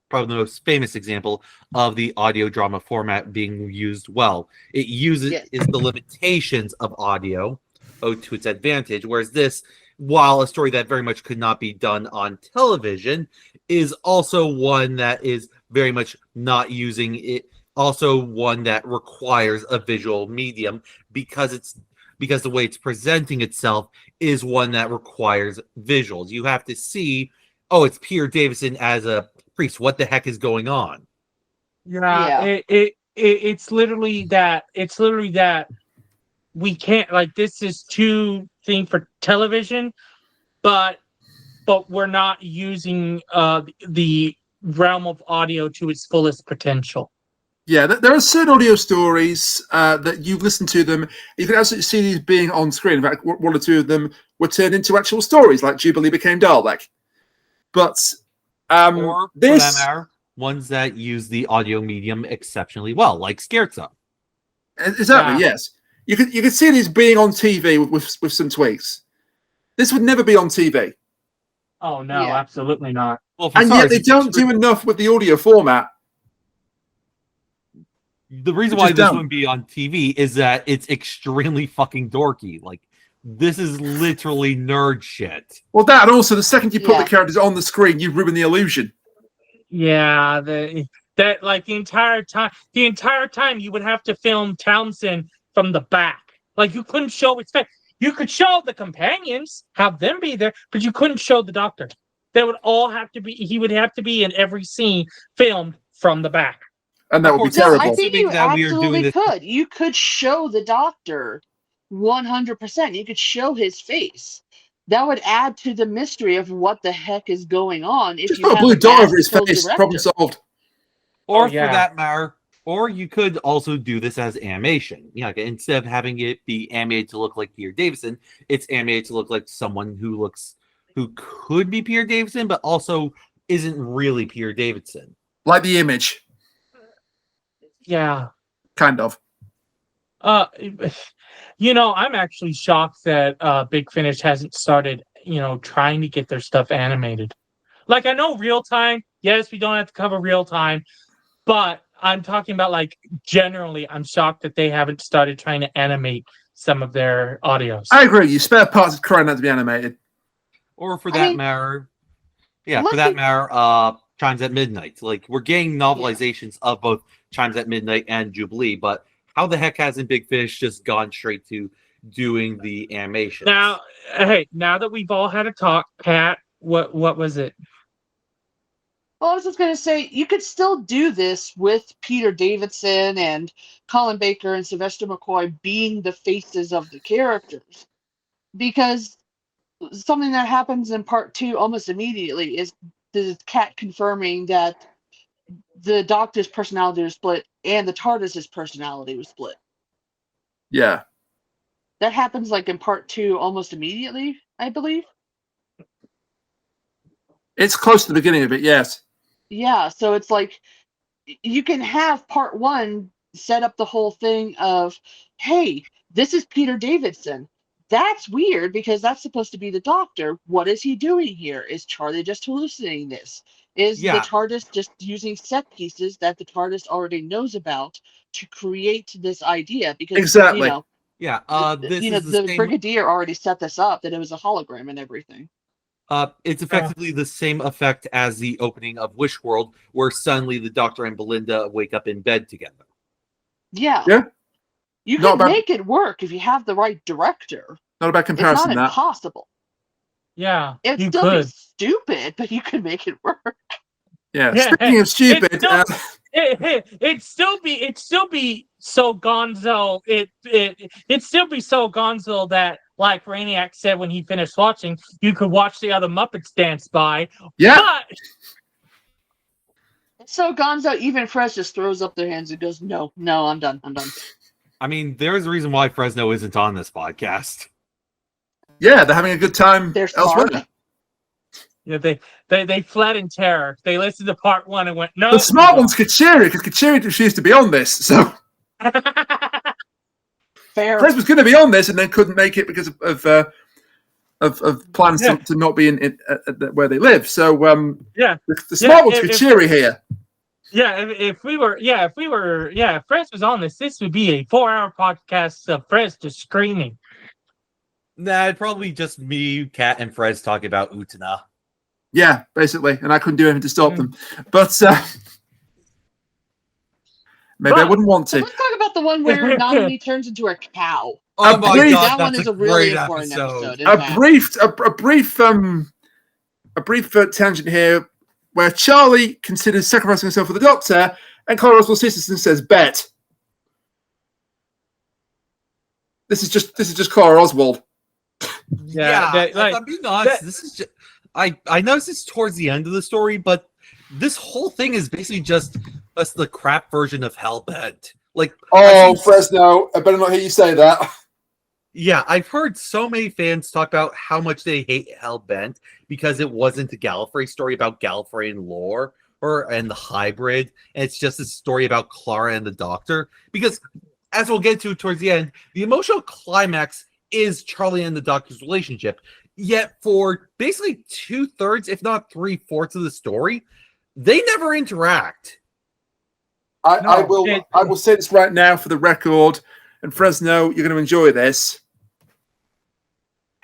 probably the most famous example of the audio drama format being used well. It uses is the limitations of audio to its advantage, whereas this, while a story that very much could not be done on television, is also one that is very much not using it, also one that requires a visual medium because the way it's presenting itself is one that requires visuals. You have to see, oh, it's Peter Davison as a priest. What the heck is going on? Yeah. It's literally that. It's literally that we can't, like, this is too thing for television, but we're not using the realm of audio to its fullest potential. Yeah, there are certain audio stories that you've listened to them. You can absolutely see these being on screen. In fact, one or two of them were turned into actual stories, like Jubilee became Dalek. But Or, for that matter, ones that use the audio medium exceptionally well, like Scherzo. Exactly, yes. You could see these being on TV with some tweaks. This would never be on TV. Oh, no, absolutely not. Well, and yet they don't do enough with the audio format. The reason why this wouldn't be on TV is that it's extremely fucking dorky. Like, this is literally nerd shit. Well, that, and also the second you put the characters on the screen, you ruin the illusion. Yeah, the entire time you would have to film Townsend from the back. Like, you couldn't show his face. You could show the companions, have them be there, but you couldn't show the Doctor. They would all have to be. He would have to be in every scene filmed from the back. And that would be terrible. I think you absolutely could. You could show the Doctor 100%. You could show his face. That would add to the mystery of what the heck is going on. If just you put a have blue dot over his masked face, director. problem solved. Or for that matter, or you could also do this as animation. You know, instead of having it be animated to look like Peter Davison, it's animated to look like someone who could be Peter Davison, but also isn't really Peter Davison. Like The Image. Yeah. Kind of. I'm actually shocked that Big Finish hasn't started, trying to get their stuff animated. Like, I know real time. Yes, we don't have to cover real time, but I'm talking about, like, generally, I'm shocked that they haven't started trying to animate some of their audios. I agree. You spare parts of crying out to be animated. Or for that matter, Chimes at Midnight. Like, we're getting novelizations of both Chimes at Midnight and Jubilee, but how the heck hasn't Big Fish just gone straight to doing the animation? Now that we've all had a talk, Pat, what was it? Well, I was just going to say, you could still do this with Peter Davidson and Colin Baker and Sylvester McCoy being the faces of the characters. Because something that happens in part 2 almost immediately is the cat confirming that the Doctor's personality was split and the TARDIS's personality was split. Yeah. That happens like in part 2 almost immediately, I believe. It's close to the beginning of it, yes. Yeah, so it's like you can have part 1 set up the whole thing of, hey, this is Peter Davidson. That's weird because that's supposed to be the Doctor. What is he doing here? Is Charley just hallucinating this? Is the TARDIS just using set pieces that the TARDIS already knows about to create this idea? Because exactly. The Brigadier already set this up that it was a hologram and everything. It's effectively the same effect as the opening of Wish World, where suddenly the Doctor and Belinda wake up in bed together. Yeah. Yeah. You Not can bad. make it work if you have the right director. Not a bad It's comparison, not that. impossible. Yeah, It'd you still could. be stupid, but you can make it work. Yeah. Yeah, Speaking of stupid, It'd still be so gonzo. It'd still be so gonzo that, like Rainiac said when he finished watching, you could watch the other Muppets dance by. yeah. But So Gonzo, even Fresh just throws up their hands and goes, "No, no, I'm done. I'm done." I mean, there's a reason why Fresno isn't on this podcast. Yeah, they're having a good time They're elsewhere. smart. yeah, they fled in terror. They listened to part 1 and went, "No." The smart one's Kachiri, because Kachiri refused to be on this. So Fair. Fres was going to be on this and then couldn't make it because of plans to not be in where they live. So Yeah. the smart one's if- Kachiri here. Yeah, if Fres was on this would be a 4-hour podcast of Fres just screaming. Nah, it'd probably just me, Kat, and Fres talking about Utena. Yeah, basically, and I couldn't do anything to stop them. But maybe I wouldn't want So to. let's talk about the one where Nanami turns into a cow. Oh my brief- god, That one that's is a a really great important episode. episode. in A fact. brief tangent here, where Charley considers sacrificing himself for the Doctor, and Clara Oswald Sisterson says, "Bet." This is just Clara Oswald. Yeah, if I'm being honest, this is just I noticed this towards the end of the story, but this whole thing is basically just the crap version of Hellbent. Like, Oh, I've seen- Fresno! I better not hear you say that. Yeah, I've heard so many fans talk about how much they hate Hellbent because it wasn't a Gallifrey story about Gallifreyan lore and the hybrid, and it's just a story about Clara and the Doctor. Because, as we'll get to towards the end, the emotional climax is Charley and the Doctor's relationship. Yet, for basically 2/3, if not 3/4 of the story, they never interact. I will say this right now for the record, and Fresno, you're going to enjoy this.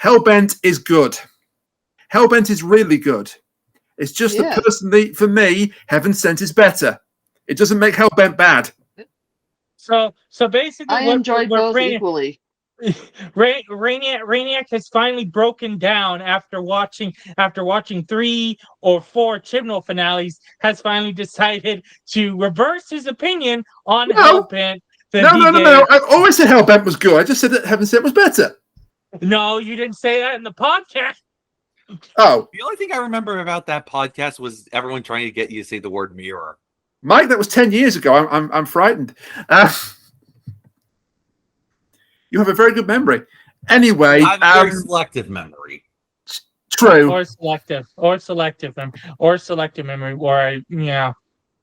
Hellbent is good. Hellbent is really good. It's just Yeah. that personally, for me, Heaven Sent is better. It doesn't make Hellbent bad. So basically, I enjoyed both equally. Rainiac has finally broken down after watching 3 or 4 Chibnall finales. Has finally decided to reverse his opinion on No. Hellbent. No. I always said Hellbent was good. I just said that Heaven Sent was better. No, you didn't say that in the podcast. Oh, The only thing I remember about that podcast was everyone trying to get you to say the word mirror. Mike, that was 10 years ago. I'm frightened. You have a very good memory. Anyway, I have a very selective memory. true. Or selective memory.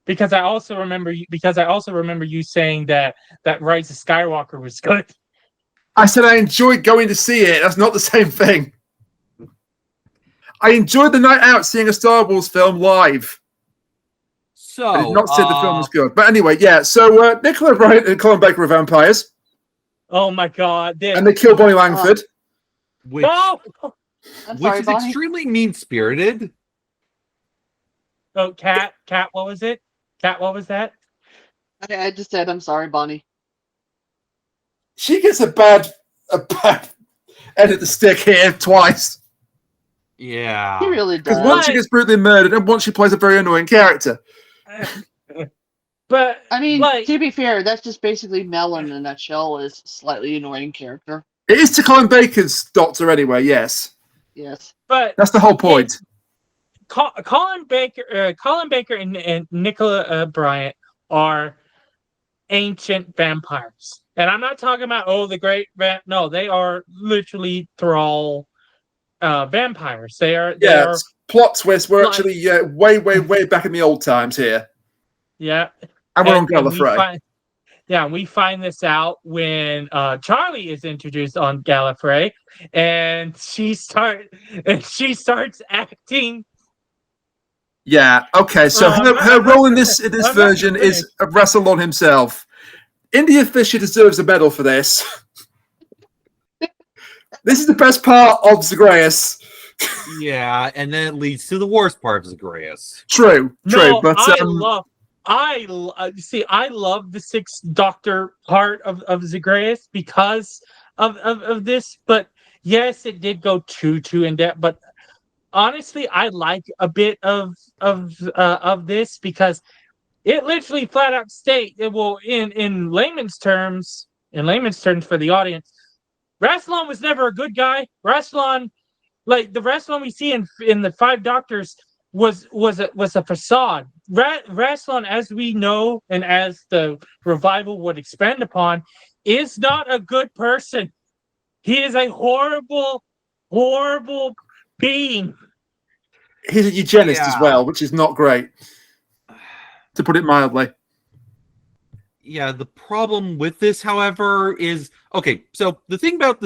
Because I also remember you saying that Rise of Skywalker was good. I said I enjoyed going to see it. That's not the same thing. I enjoyed the night out seeing a Star Wars film live. So, I did not say the film was good. But anyway, yeah. So Nicola Bryant and Colin Baker are vampires. Oh my god! And they kill Bonnie Langford. which No! I'm which sorry, is Bonnie. extremely mean-spirited. Oh, Cat, what was it? Cat, what was that? I just said I'm sorry, Bonnie. She gets a bad end of the stick here twice. Yeah. He really Because does. once she gets brutally murdered and once she plays a very annoying character. But I mean, like, to be fair, that's just basically Mel in a nutshell is a slightly annoying character. It is to Colin Baker's Doctor anyway, yes. Yes. but That's the whole point. Colin Baker and Nicola Bryant are ancient vampires, and I'm not talking about the great no, they are literally thrall vampires. They are Plot twist. We're like- actually way back in the old times here. yeah. And we're on Gallifrey. We find this out when Charley is introduced on Gallifrey, and she starts acting. Yeah. Okay. So her role in this I'm version not is Rassilon himself. India Fisher deserves a medal for this. This is the best part of Zagreus. Yeah, and then it leads to the worst part of Zagreus. True, No, but I love the Sixth Doctor part of Zagreus because of this, but yes, it did go too in depth. But honestly, I like a bit of this because it literally flat out state it will in layman's terms for the audience. Rassilon was never a good guy. Rassilon, like the Rassilon we see in the Five Doctors, was a facade. Rassilon, as we know and as the revival would expand upon, is not a good person. He is a horrible, horrible being. he's a eugenist as Yeah. well, which is not great, to put it mildly. Yeah, the problem with this, however, is okay. So the thing about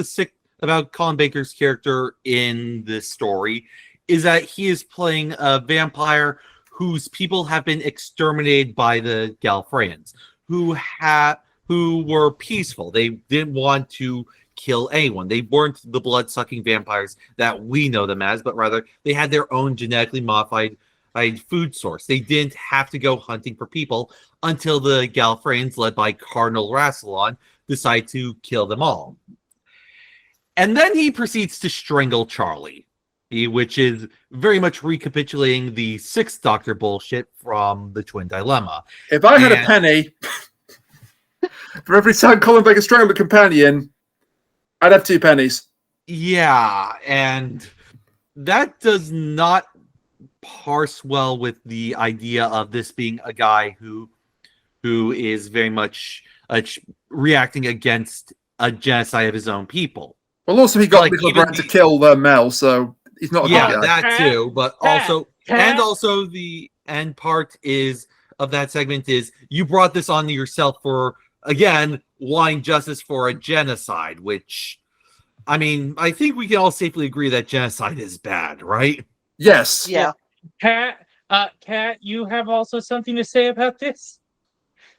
about Colin Baker's character in this story is that he is playing a vampire whose people have been exterminated by the Gallifreyans, who were peaceful. They didn't want to kill anyone. They weren't the blood-sucking vampires that we know them as, but rather they had their own genetically modified food source. They didn't have to go hunting for people until the Gallifreyans, led by Cardinal Rassilon, decide to kill them all. And then he proceeds to strangle Charley, which is very much recapitulating the Sixth Doctor bullshit from the Twin Dilemma. If I had a penny for every time Colin Baker strangled a companion, I'd have 2 pennies. Yeah, and that does not parse well with the idea of this being a guy who is very much reacting against a genocide of his own people. Well, also he got Like, Michael even Grant to kill Mel, so he's not a Yeah, good guy. that too. But also the end part is of that segment is you brought this on yourself for, again, wanting justice for a genocide, which, I mean, I think we can all safely agree that genocide is bad, right? Yes. Yeah. Kat, you have also something to say about this?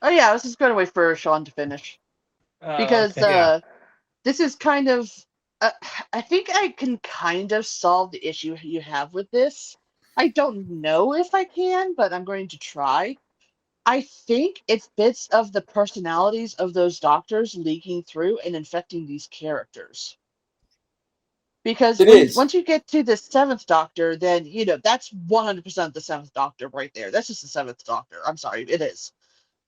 Oh yeah, I was just going to wait for Sean to finish because Okay. Yeah. this is kind of. I think I can kind of solve the issue you have with this. I don't know if I can, but I'm going to try. I think it's bits of the personalities of those doctors leaking through and infecting these characters. Because once you get to the Seventh Doctor, then that's 100% the Seventh Doctor right there. That's just the Seventh Doctor. I'm sorry, it is.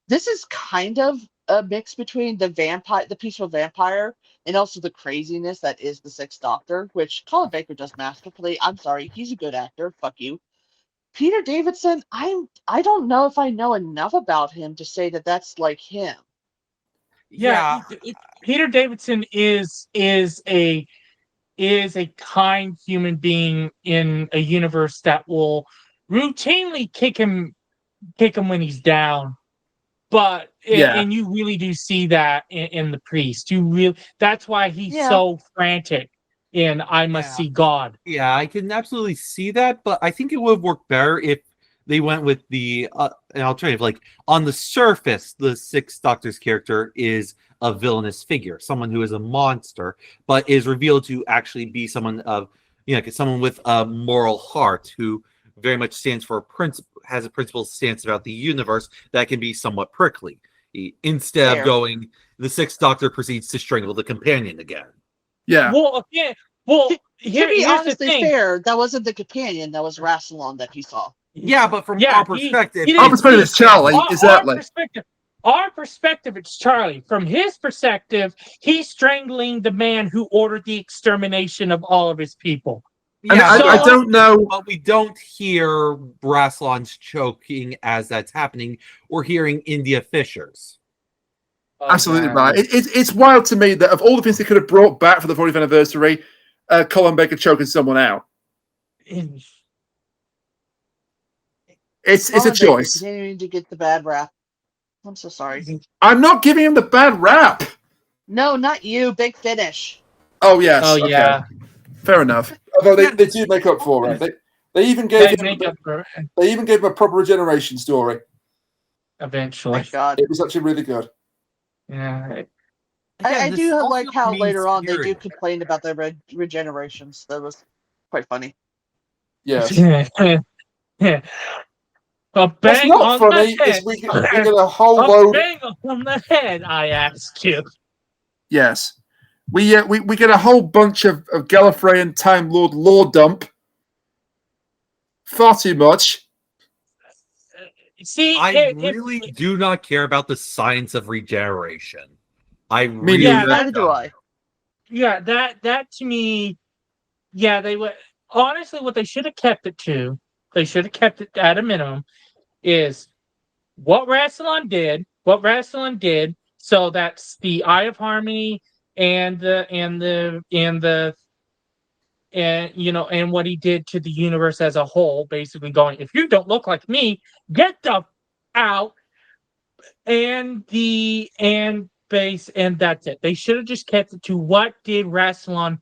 This is kind of a mix between the peaceful vampire, and also the craziness that is the Sixth Doctor, which Colin Baker does masterfully. I'm sorry, he's a good actor. Fuck you. Peter Davidson, I don't know if I know enough about him to say that that's like him. Yeah. Peter Davidson is a kind human being in a universe that will routinely kick him when he's down. But and you really do see that in the priest. That's why he's so frantic in I Must See God. Yeah, I can absolutely see that, but I think it would have worked better if they went with an alternative. Like, on the surface, the Sixth Doctor's character is a villainous figure, someone who is a monster, but is revealed to actually be someone someone with a moral heart who very much stands for has a principled stance about the universe that can be somewhat prickly. Instead of going, the Sixth Doctor proceeds to strangle the companion again. Yeah. Well, to be honestly fair, that wasn't the companion. That was Rassilon that he saw. Yeah, but from our perspective, our perspective is Charley. Exactly. Our perspective, it's Charley. From his perspective, he's strangling the man who ordered the extermination of all of his people. Yeah, I don't know. But we don't hear Rassilon's choking as that's happening. We're hearing India Fisher's. Absolutely right. It's wild to me that of all the things they could have brought back for the 40th anniversary, Colin Baker choking someone out. It's a choice. Continuing to get the bad rap. I'm so sorry. I'm not giving him the bad rap. No, not you. Big Finish. Oh yes. Oh okay. yeah. Fair enough. Although they do make up for it. They even gave him a proper regeneration story. Eventually. Oh my God. It was actually really good. Yeah. I do like how later on they do complain about their regenerations. That was quite funny. Yes. A What's bang not on funny the head. is we get a whole A load. bang on the head, I ask you. Yes. We get a whole bunch of Gallifreyan Time Lord lore dump. Far too much. See, I really do not care about the science of regeneration. I really neither. Neither do I. Yeah, that to me, yeah, they would honestly what they should have kept it to. They should have kept it at a minimum. Is what Rassilon did. What Rassilon did. So that's the Eye of Harmony and what he did to the universe as a whole, basically going, if you don't look like me, get the out. And that's it. They should have just kept it to what did Rassilon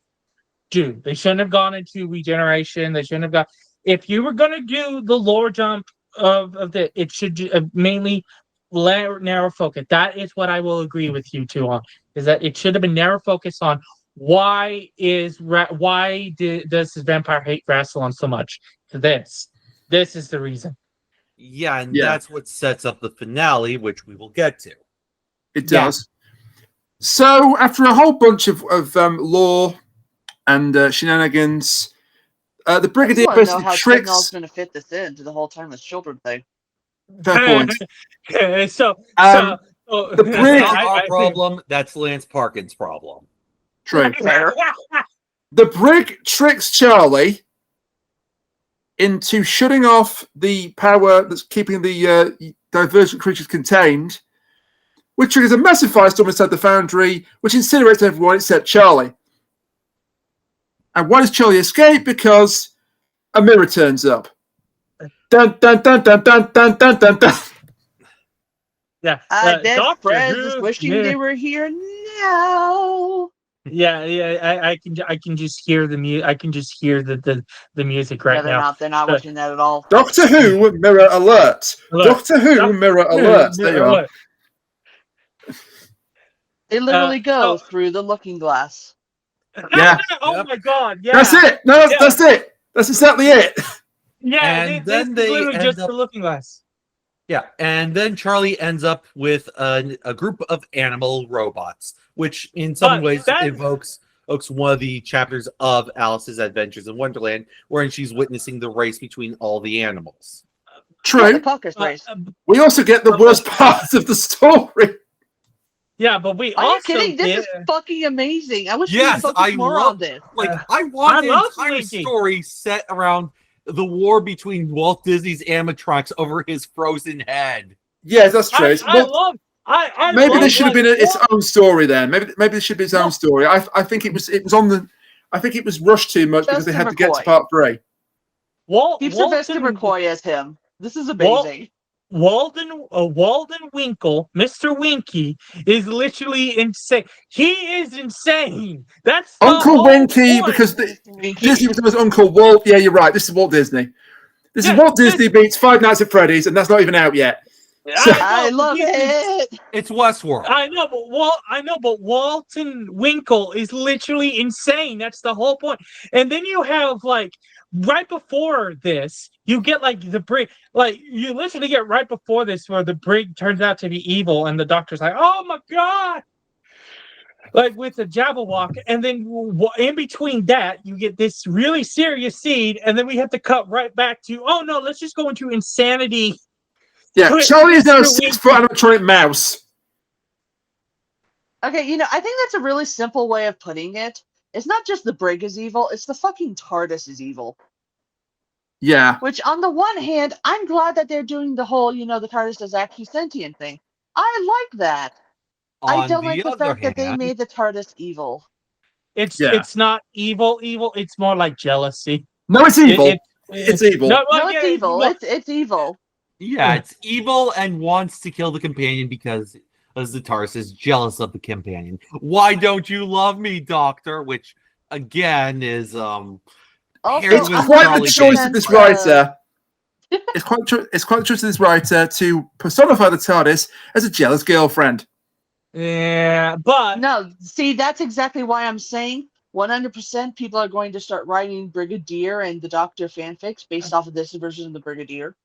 do. They shouldn't have gone into regeneration. They shouldn't have got. If you were going to do the lore jump it should mainly narrow focus. That is what I will agree with you two on. Is that it should have been narrow focus on why does this vampire hate Rassilon so much? This is the reason. Yeah, and Yeah. that's what sets up the finale, which we will get to. It does. So after a whole bunch of lore and shenanigans, the Brigadier I just want to know basically how tricks. Chibnall's going to fit this into the whole timeless children thing. Fair point. So the brig. That's not our problem. That's Lance Parkin's problem. True. Fair. The brig tricks Charley into shutting off the power that's keeping the divergent creatures contained, which triggers a massive firestorm inside the foundry, which incinerates everyone except Charley. And why does Charley escape? Because a mirror turns up. Dun dun dun dun dun dun dun dun dun. Yeah. I bet Doctor Fred Who, is wishing they were here now. Yeah. I can just hear the music. I can just hear the music right No, now. they're not wishing that at all. Doctor Who mirror alert. Doctor Who mirror alert. There you are. They literally go through the looking glass. Yeah. Oh my God! Yeah. That's it. No, that's it. That's exactly it. Yeah. And This then is they literally end just up- the looking glass. Yeah, and then Charley ends up with a group of animal robots, which in some ways evokes one of the chapters of Alice's Adventures in Wonderland, wherein she's witnessing the race between all the animals. True. Yeah, the caucus race. We also get the worst parts of the story. Yeah, but we Are also you kidding? This is fucking amazing. I wish we Yes, could focus I more love- on this. I want an love entire Winky. story set around the war between Walt Disney's animatronics over his frozen head. Yes, that's true. Maybe love, this should have been like, its own story then. Maybe this should be its own story. I think it was rushed too much because they had to get to part 3. Keep Sylvester McCoy as him. This is amazing. Walden Winkle, Mr. Winky, is literally insane. He is insane. That's the Uncle whole Winky, point. because Disney was Uncle Walt. Yeah, you're right. This is Walt Disney. This is Walt Disney beats Five Nights at Freddy's, and that's not even out yet. So, I love it. It's Westworld. I know, but Walton Winkle is literally insane. That's the whole point. And then you have right before this, you get the brig. You literally get right before this where the brig turns out to be evil, and the doctor's like, "Oh my God!" With the Jabberwock, and then in between that, you get this really serious scene, and then we have to cut right back to, "Oh no, let's just go into insanity." Yeah, Charley is now a 6-foot animatronic mouse. Okay, I think that's a really simple way of putting it. It's not just the brig is evil, it's the fucking TARDIS is evil. Yeah. Which, on the one hand, I'm glad that they're doing the whole, the TARDIS is actually sentient thing. I like that. I don't like the fact that they made the TARDIS evil. It's not evil. It's more like jealousy. No, it's evil. It's evil. No, it's evil. It's evil. Yeah, it's evil and wants to kill the companion because as the TARDIS is jealous of the companion. Why don't you love me, Doctor? Which again is it's quite the choice of this writer. It's quite the choice of this writer to personify the TARDIS as a jealous girlfriend. Yeah, but no, see, that's exactly why I'm saying 100% people are going to start writing Brigadier and the Doctor fanfics based off of this version of the Brigadier.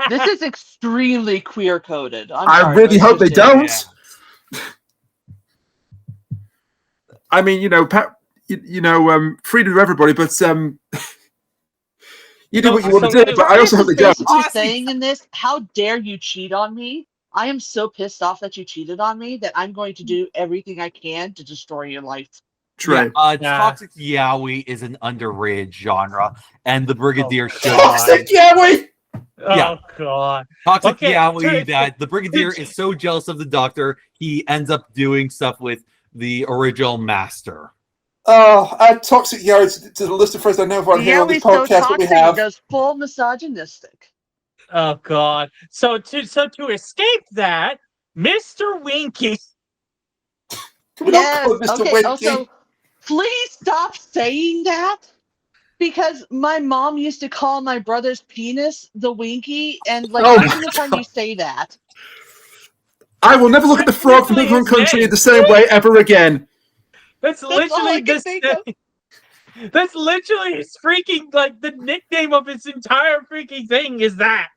This is extremely queer coded. I really hope they don't. I mean, freedom to everybody, but you do what you want to do. But I also hope they don't. Saying in this, how dare you cheat on me? I am so pissed off that you cheated on me that I'm going to do everything I can to destroy your life. True. Toxic yaoi is an underrated genre, and the Brigadier should. Toxic yaoi. Oh God! Toxic yaoi. That the Brigadier is so jealous of the Doctor, he ends up doing stuff with the original Master. Add toxic yaoi to the list of friends I know about here on the podcast that we have. Does full misogynistic. Oh God! So to escape that, Mr. Winky. Yes. Mr. Okay. Winky. Also, please stop saying that, because my mom used to call my brother's penis the Winky, and every single time you say that, I will never look at the frog from Dillon country the same way ever again. That's literally That's literally his freaking the nickname of his entire freaking thing is that.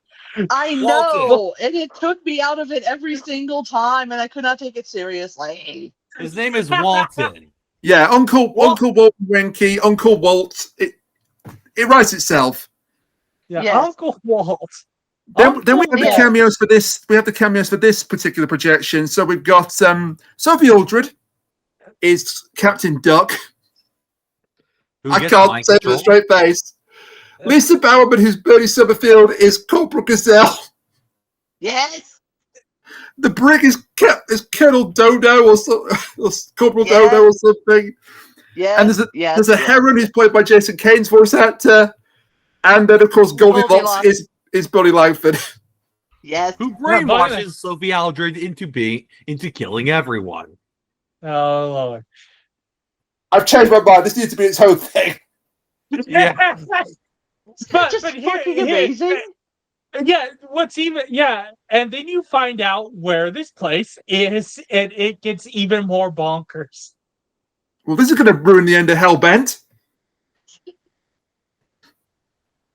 I know, and it took me out of it every single time, and I could not take it seriously. His name is Walton. Yeah, Uncle Walton Winky, Uncle Walt. It writes itself. Yeah, yes. Uncle Walt. Then we have the cameos for this. We have the cameos for this particular projection. So we've got Sophie Aldred is Captain Duck. I can't say it with a straight face. Lisa Bowerman, who's Bernie Summerfield, is Corporal Gazelle. Yes. The brig is Colonel Dodo or Corporal Dodo or something. Yeah. And there's a Heron who's played by Jason Kane's voice actor, and then of course Goldilocks is Bonnie Langford. Yes. Who brainwashes Sophie Aldred into killing everyone. Oh Lord. I've changed my mind. This needs to be its own thing. Yeah. but amazing. Yeah, and then you find out where this place is, and it gets even more bonkers. Well, this is going to ruin the end of Hellbent.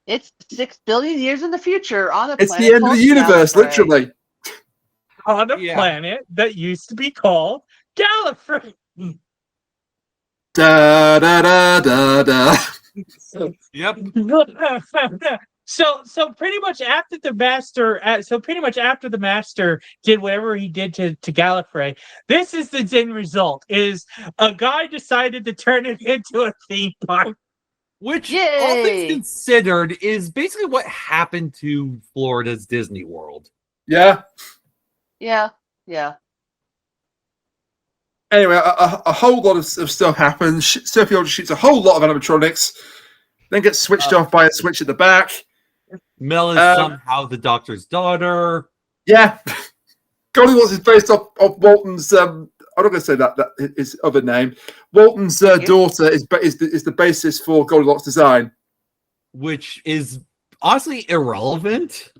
It's 6 billion years in the future on a planet. It's the end of the universe, literally. On a planet that used to be called Gallifrey. Da da da da da. Yep. So pretty much after the master did whatever he did to Gallifrey, this is the end result: is a guy decided to turn it into a theme park. Which, all things considered, is basically what happened to Florida's Disney World. Yeah. Yeah. Anyway, a whole lot of stuff happens. Sophie Aldred shoots a whole lot of animatronics, then gets switched off by a switch at the back. Mel is somehow the Doctor's daughter. Yeah. Goldilocks is based off Walton's... I'm not going to say that his other name. Walton's daughter is the basis for Goldilocks' design. Which is honestly irrelevant.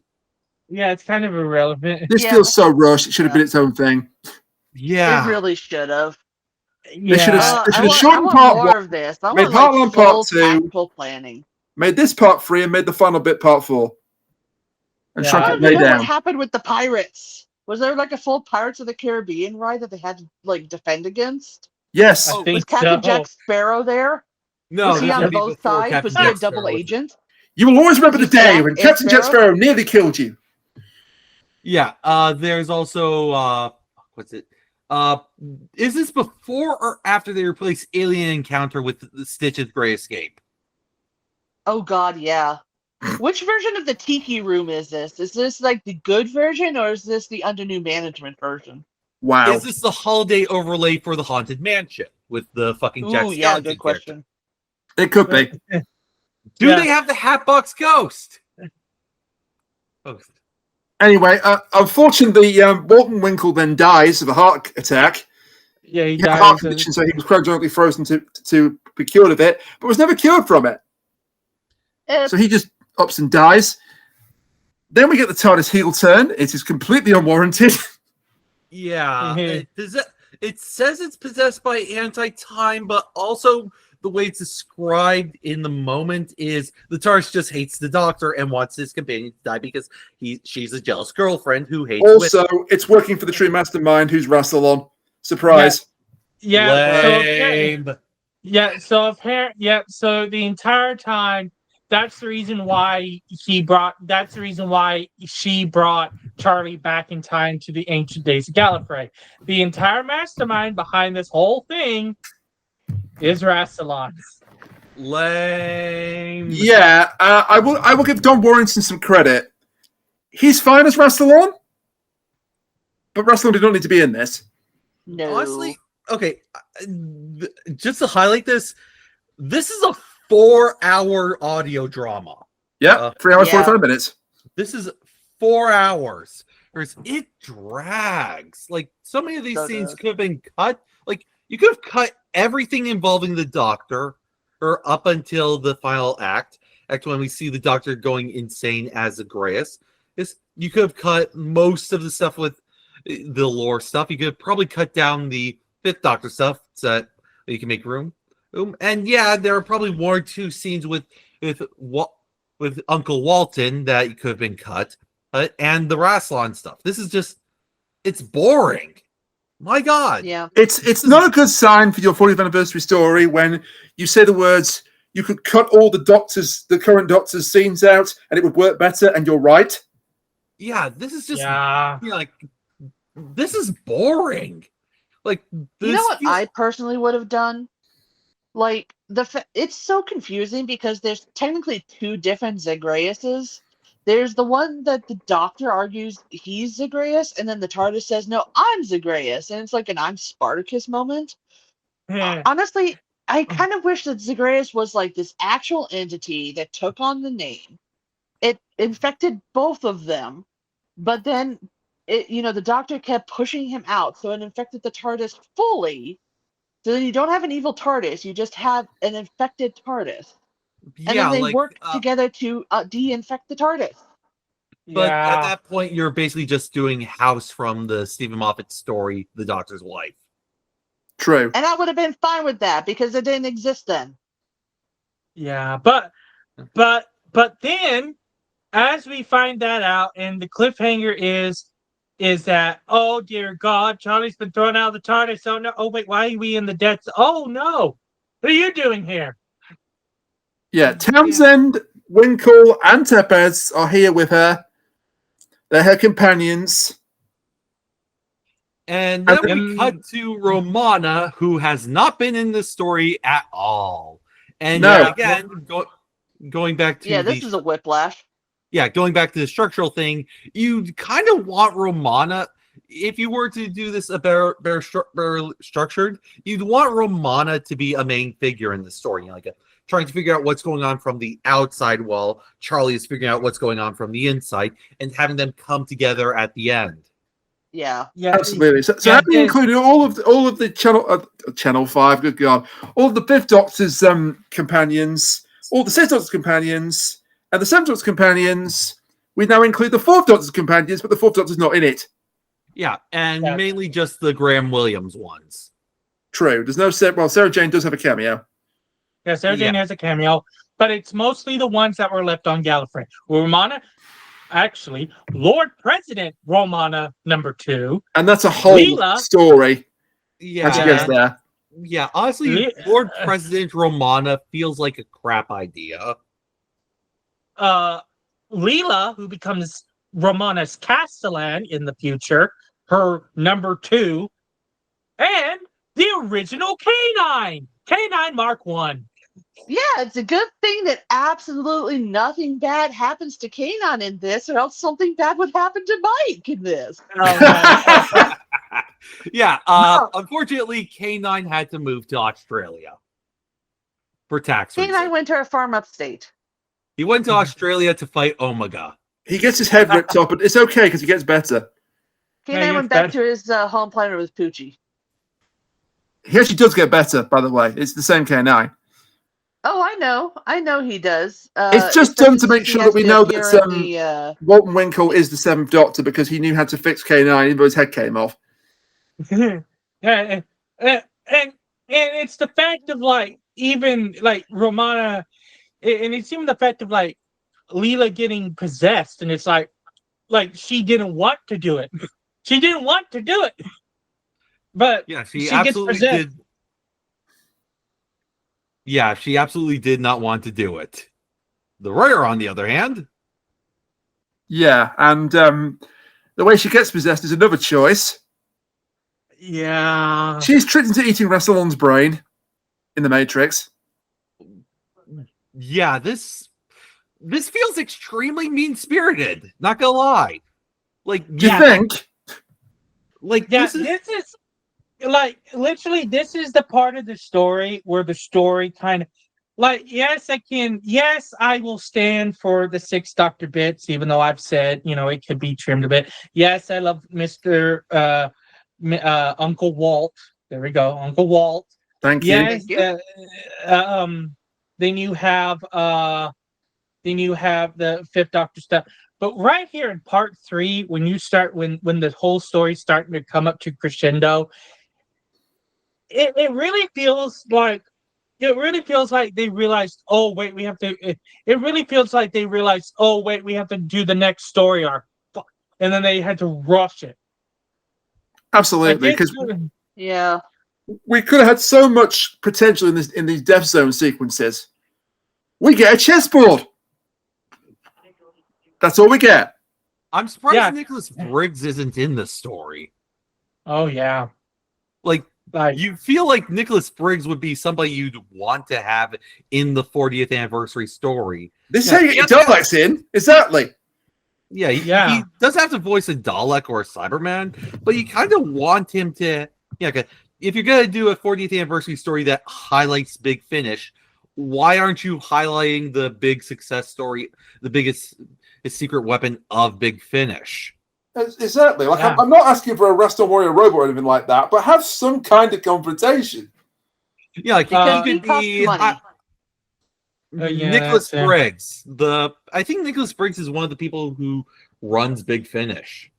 Yeah, it's kind of irrelevant. This feels so rushed. It should have been its own thing. Yeah. It really should have. They should have shortened part one. More of this. I made part one, part two. Planning. Made this part 3 and made the final bit part 4. And shrunk it way down. What happened with the pirates? Was there a full Pirates of the Caribbean ride that they had to defend against? Yes. Was Captain Jack Sparrow there? No. Was he on both sides? Was he a double agent? You will always remember the day when Captain Jack Sparrow nearly killed you. Yeah. There's also what's it? Is this before or after they replace Alien Encounter with the Stitch's Great Escape? Oh God, yeah. Which version of the Tiki Room is this? Is this the good version, or is this the under new management version? Wow. Is this the holiday overlay for the Haunted Mansion with the fucking Jack Skellington good question. It could be. Do they have the Hatbox Ghost? Anyway, unfortunately, Walton Winkle then dies of a heart attack. Yeah, he had a died. heart condition, so he was cryogenically frozen to be cured of it, but was never cured from it. So he just ups and dies. Then we get the TARDIS heel turn. It is completely unwarranted. Yeah. it says it's possessed by anti-time, but also the way it's described in the moment is the TARDIS just hates the Doctor and wants his companion to die because she's a jealous girlfriend who hates. Also, it's working for the true mastermind, who's Rassilon. Surprise! Lame. So the entire time, that's the reason why she brought Charley back in time to the ancient days of Gallifrey. The entire mastermind behind this whole thing is Rassilon. Lame. Yeah, I will give Don Warrington some credit. He's fine as Rassilon, but Rassilon did not need to be in this. No. Honestly, okay, just to highlight this is a 4-hour audio drama. Yeah, 3 hours, 45 minutes. This is 4 hours. It drags. Like, so many of these scenes could have been cut. Like, you could have cut everything involving the Doctor, or up until the final act when we see the Doctor going insane as Zagreus. You could have cut most of the stuff with the lore stuff. You could have probably cut down the Fifth Doctor stuff so that you can make room. And yeah, there are probably 1 or 2 scenes with Uncle Walton that could have been cut, and the Rassilon stuff. This is just, it's boring. My God. Yeah. It's not a good sign for your 40th anniversary story when you say the words, you could cut all the current Doctor's scenes out and it would work better, and you're right. Yeah, this is just this is boring. Like, you know what I personally would have done? Like, it's so confusing because there's technically 2 different Zagreuses. There's the one that the Doctor argues he's Zagreus, and then the TARDIS says, no, I'm Zagreus. And it's like an I'm Spartacus moment. Honestly, I kind of wish that Zagreus was like this actual entity that took on the name. It infected both of them, but then the Doctor kept pushing him out, so it infected the TARDIS fully. So then you don't have an evil TARDIS, you just have an infected TARDIS. And then they work together to de-infect the TARDIS. But at that point, you're basically just doing House from the Stephen Moffat story, The Doctor's Wife. True. And I would have been fine with that because it didn't exist then. Yeah, but then, as we find that out, and the cliffhanger is that, oh dear God, Charley's been thrown out of the TARDIS. Oh no! Oh wait, why are we in the dead? Oh no! What are you doing here? Yeah, Townsend, Winkle, and Tepes are here with her. They're her companions. And then we cut to Romana, who has not been in the story at all. And again, going back to this is a whiplash. Yeah, going back to the structural thing, you kind of want Romana, if you were to do this better structured, you'd want Romana to be a main figure in the story, trying to figure out what's going on from the outside while Charley is figuring out what's going on from the inside, and having them come together at the end. Yeah, absolutely. So having included all of the Channel 5, good God, all of the Fifth Doctor's companions, all the Sixth Doctor's companions, and the Seventh Doctor's companions, we now include the Fourth Doctor's companions, but the Fourth Doctor's not in it. Yeah, and mainly just the Graham Williams ones. True. There's no Sarah Jane does have a cameo. Yeah, Sarah Jane has a cameo, but it's mostly the ones that were left on Gallifrey. Romana, actually, Lord President Romana #2. And that's a whole story. Yeah. As she gets there. Yeah, honestly, Lord President Romana feels like a crap idea. Leela, who becomes Romana's Castellan in the future, her #2, and the original K9 Mark 1. Yeah, it's a good thing that absolutely nothing bad happens to K9 in this, or else something bad would happen to Mike in this. Unfortunately, K9 had to move to Australia for tax reasons. K9 went to a farm upstate. He went to Australia to fight Omega. He gets his head ripped off, but it's okay because he gets better. K9 went back to his home planet with Poochie. He actually does get better, by the way. It's the same K9. Oh, I know he does. It's just done to make sure that we know that Walton Winkle is the Seventh Doctor because he knew how to fix K9 even though his head came off. and, and and it's the fact of like even like Romana, and it's even the fact of like Leela getting possessed, and it's like she didn't want to do it. She didn't want to do it, but Yeah, she she gets absolutely possessed. did. Yeah, she absolutely did not want to do it. The Royer, on the other hand, Yeah, and the way she gets possessed is another choice. Yeah. She's tricked into eating Rassilon's brain in the Matrix. yeah, this feels extremely mean spirited. Not gonna lie. Like, Do you think? like Yeah, this is this is like literally this is the part of the story where the story kind of like yes, I will stand for the six Doctor bits, even though I've said, it could be trimmed a bit. Yes, I love Mr. Uncle Walt. There we go, Uncle Walt. Thank you. Yes, Thank you. then you have the fifth Doctor stuff. But right here in part 3, when the whole story's starting to come up to crescendo, it really feels like they realized, oh wait, we have to. It really feels like they realized, oh wait, we have to do the next story arc, and then they had to rush it. Absolutely, because Yeah. we could have had so much potential in these Death Zone sequences. We get a chessboard. That's all we get. I'm surprised Yeah. Nicholas Briggs isn't in this story. Oh yeah, Like, like you feel like Nicholas Briggs would be somebody you'd want to have in the 40th anniversary story. This is Yeah, how you get your Daleks in. Exactly. Yeah, Yeah. he does have to voice a Dalek or a Cyberman, but you kind of want him to. Yeah, 'cause if you're gonna do a 40th anniversary story that highlights Big Finish, why aren't you highlighting the big success story, the biggest secret weapon of Big Finish? Exactly. Like Yeah. I'm not asking for a Rastal Warrior robot or anything like that, but have some kind of confrontation. Yeah, like Because he He could costs be money. Yeah, Nicholas that's, Briggs. I think Nicholas Briggs is one of the people who runs Big Finish.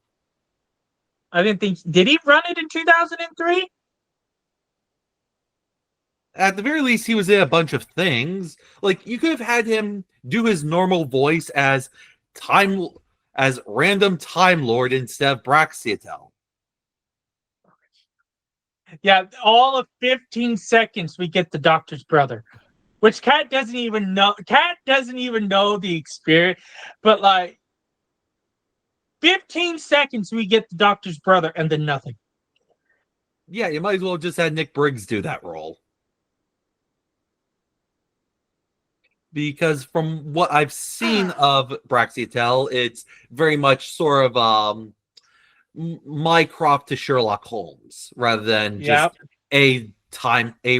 I didn't think, did he run it in 2003? At the very least, he was in a bunch of things. Like, you could have had him do his normal voice as random Time Lord instead of Braxiatel. Yeah, all of 15 seconds we get the Doctor's brother, which Kat doesn't even know. Kat doesn't even know the experience, but like 15 seconds we get the Doctor's brother, and then nothing. Yeah, you might as well have just had Nick Briggs do that role. Because from what I've seen of Braxiatel, it's very much sort of Mycroft to Sherlock Holmes, rather than just a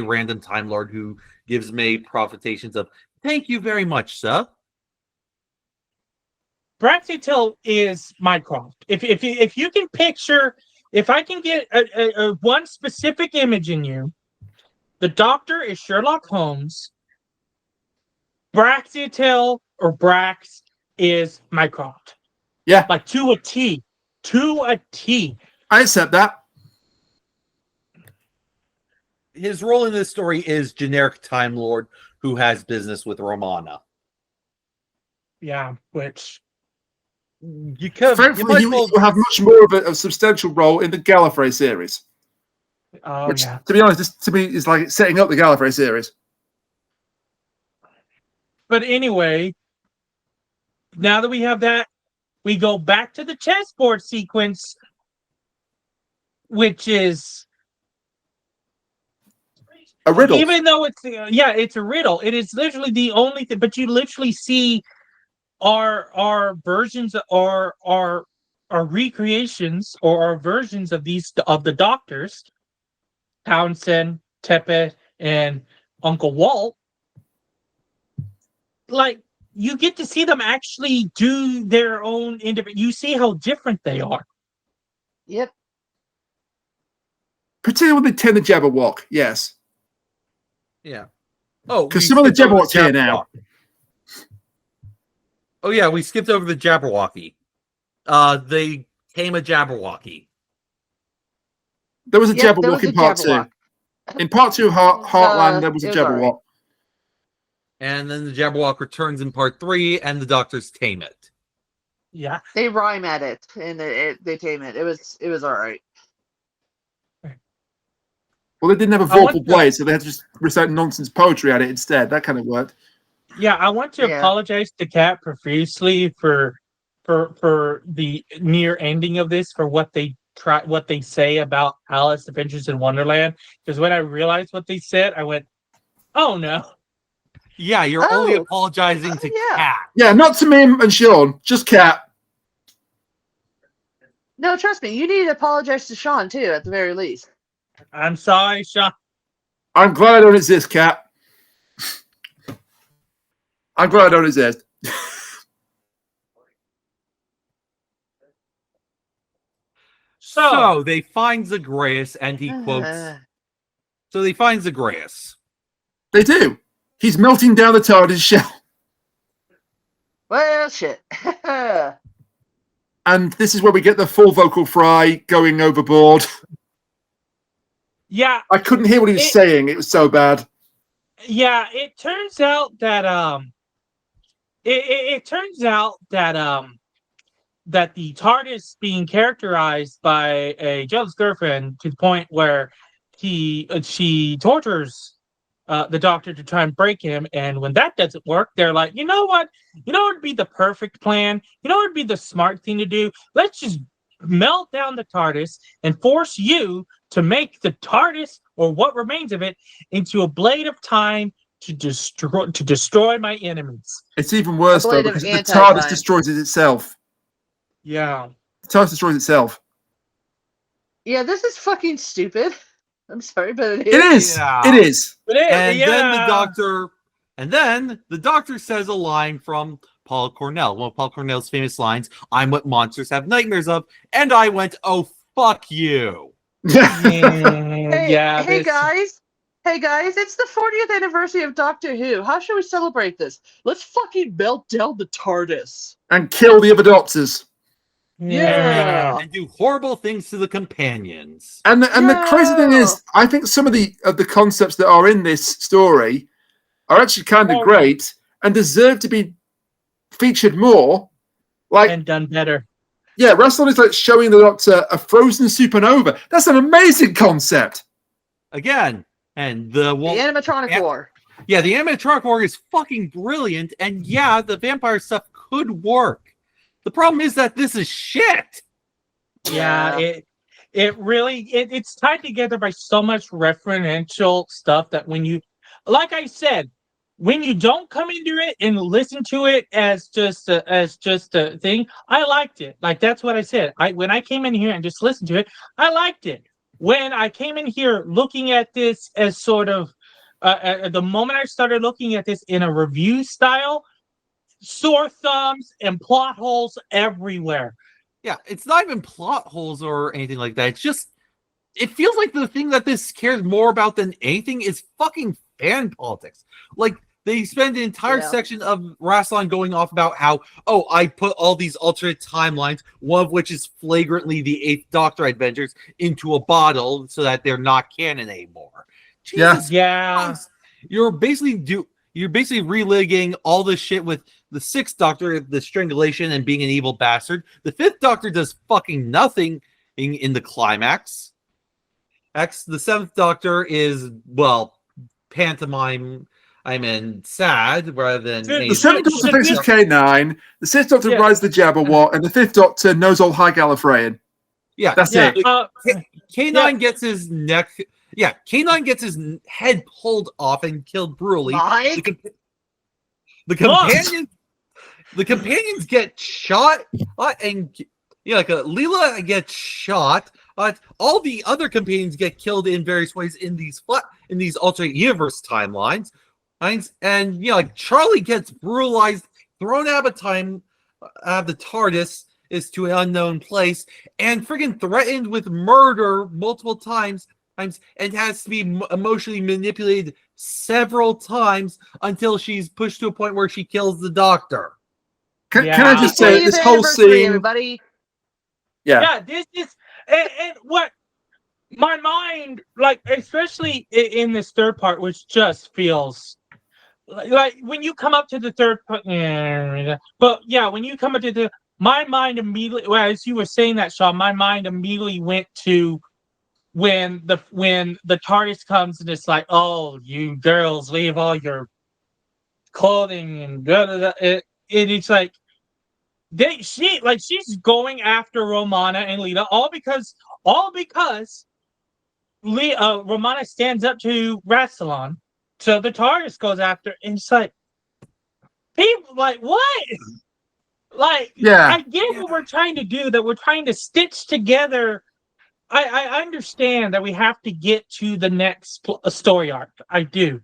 random Time Lord who gives me profitations of "Thank you very much, sir." Braxiatel is Mycroft. If you can picture, if I can get a one specific image in you, the Doctor is Sherlock Holmes. Braxiatel or Brax is Mycroft. Yeah, Like to a T. To a T. I accept that. His role in this story is generic Time Lord who has business with Romana. Yeah, which You could, Thankfully, he will have much more of a substantial role in the Gallifrey series. Which, to be honest, to me, is like setting up the Gallifrey series. But anyway, now that we have that, we go back to the chessboard sequence, which is a riddle. Even though it's a riddle. It is literally the only thing. But you literally see our versions, our recreations, or our versions of the Doctors, Townsend, Tepe, and Uncle Walt. Like, you get to see them actually do their own independent. You see how different they are. Yep. Particularly with the 10 the Jabberwock, yes. Yeah. Oh, because some of the Jabberwock's here now. Oh yeah, we skipped over the Jabberwocky. They tame a Jabberwocky. There was a Yep, there Jabberwock was a in part 2. Jabberwock. In part 2 of Heartland, there was a It was all Jabberwock. And then the Jabberwock returns in part 3, and the doctors tame it. Yeah. They rhyme at it, and they tame it. It was all right. Well, they didn't have a vocal blade, so they had to just recite nonsense poetry at it instead. That kind of worked. Yeah, I want to apologize to Kat profusely for the near ending of this, for what they say about Alice Adventures in Wonderland. Because when I realized what they said, I went, "Oh no!" Yeah, you're only apologizing to Kat. Yeah, not to me and Sean, just Kat. No, trust me, you need to apologize to Sean too, at the very least. I'm sorry, Sean. I'm glad I don't exist, Kat. I'm glad I don't exist. So they find Zagreus, and he quotes. So they find Zagreus. They do. He's melting down the TARDIS shell. Well, shit. And this is where we get the full vocal fry going overboard. Yeah. I couldn't hear what he was saying. It was so bad. Yeah, it turns out that it turns out that that the TARDIS being characterized by a jealous girlfriend to the point where she tortures the Doctor to try and break him, and when that doesn't work, they're like, you know what would be the perfect plan? You know what would be the smart thing to do? Let's just melt down the TARDIS and force you to make the TARDIS, or what remains of it, into a blade of time to destroy my enemies. It's even worse though, because the TARDIS destroys it itself. Yeah. The TARDIS destroys itself. Yeah, this is fucking stupid. I'm sorry, but it is. It is. Yeah. It is. And then the doctor says a line from Paul Cornell. One of Paul Cornell's famous lines, "I'm what monsters have nightmares of." And I went, "Oh, fuck you." Hey guys, it's the 40th anniversary of Doctor Who. How should we celebrate this? Let's fucking melt down the TARDIS. And kill the other doctors. Yeah. And do horrible things to the companions. And the crazy thing is, I think some of the concepts that are in this story are actually kind of great and deserve to be featured more. And done better. Yeah, Russell is like showing the Doctor a frozen supernova. That's an amazing concept. Again, and the animatronic war. Yeah, the animatronic war is fucking brilliant, and yeah, the vampire stuff could work. The problem is that this is shit. Yeah, it really it's tied together by so much referential stuff that when you, like I said, when you don't come into it and listen to it as just a thing, I liked it. Like, that's what I said. When I came in here and just listened to it, I liked it. When I came in here looking at this as sort of the moment I started looking at this in a review style, sore thumbs and plot holes everywhere. Yeah, it's not even plot holes or anything like that. It's just, it feels like the thing that this cares more about than anything is fucking fan politics. Like, they spend an entire section of Rassilon going off about how, I put all these alternate timelines, one of which is flagrantly the 8th Doctor adventures, into a bottle so that they're not canon anymore. Jesus Christ. You're basically relitigating all this shit with the 6th Doctor, the strangulation and being an evil bastard. The 5th Doctor does fucking nothing in the climax. The 7th Doctor is, pantomime. Sad rather than the 7th Doctor fixes K9, the 6th Doctor rides the Jabberwock, and the 5th Doctor knows all High Gallifreyan. Yeah, that's it. K9 gets his neck. Yeah, K9 gets his head pulled off and killed brutally. The companions get shot, and Leela gets shot. All the other companions get killed in various ways in these alternate universe timelines. And Charley gets brutalized, thrown out of the TARDIS to an unknown place, and friggin' threatened with murder multiple times, and has to be emotionally manipulated several times until she's pushed to a point where she kills the Doctor. Can I just say this whole scene, everybody? Yeah, this is and what my mind, like, especially in this third part, which just feels like when you come up to the third part, but yeah, when you come up to my mind immediately, well, as you were saying that, Sean, my mind immediately went to when the TARDIS comes and it's like, oh, you girls leave all your clothing and blah, blah, blah. It's like she's going after Romana and Lita all because Romana stands up to Rassilon. So the TARDIS goes after, and it's like, people, like, what? Like, Yeah. I get what we're trying to do, that we're trying to stitch together. I understand that we have to get to the next story arc. I do.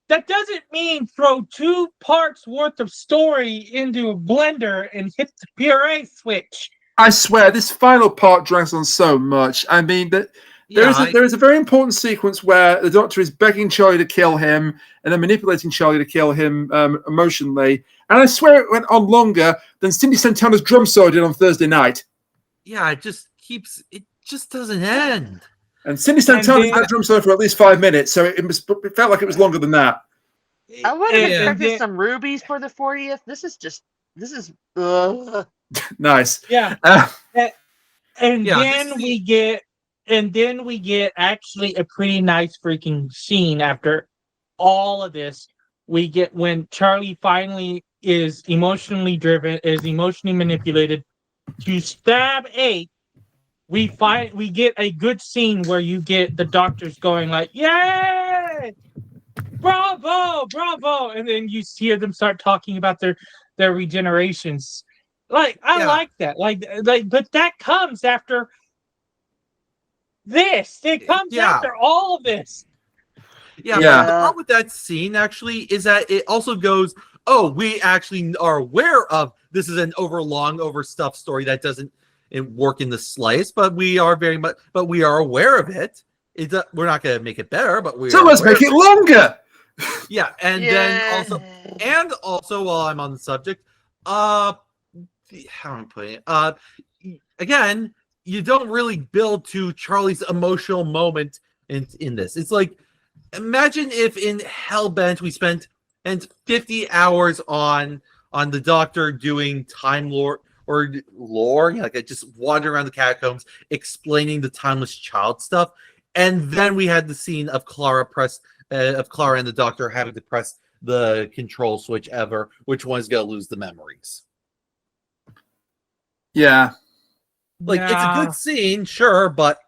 That doesn't mean throw 2 parts worth of story into a blender and hit the puree switch. I swear, this final part drags on so much. I mean, there is a very important sequence where the Doctor is begging Charley to kill him and then manipulating Charley to kill him emotionally. And I swear it went on longer than Cindy Santana's drum solo did on Thursday night. Yeah, it just doesn't end. And Cindy Santana did that drum solo for at least 5 minutes, so it felt like it was longer than that. I would have expected some rubies for the 40th. This is Nice. Yeah. And then we get actually a pretty nice freaking scene after all of this. We get when Charley finally is emotionally driven, is emotionally manipulated to stab 8. We get a good scene where you get the doctors going like, "Yay! Bravo, bravo!" And then you hear them start talking about their regenerations. Like, I like that. Like, but that comes after this. It comes after all of this. Yeah. The problem with that scene actually is that it also goes, oh, we actually are aware of this is an overstuffed story that doesn't work in the slice, but we are aware of it. We're not going to make it better, but let's make it longer. Yeah, then also while I'm on the subject, how am I putting it? Again, you don't really build to Charley's emotional moment in this. It's like, imagine if in Hellbent we spent 50 hours on the Doctor doing Time Lore, like just wandering around the catacombs, explaining the timeless child stuff, and then we had the scene of Clara and the Doctor having to press the control switch ever, which one's gonna lose the memories. Yeah. It's a good scene, sure, but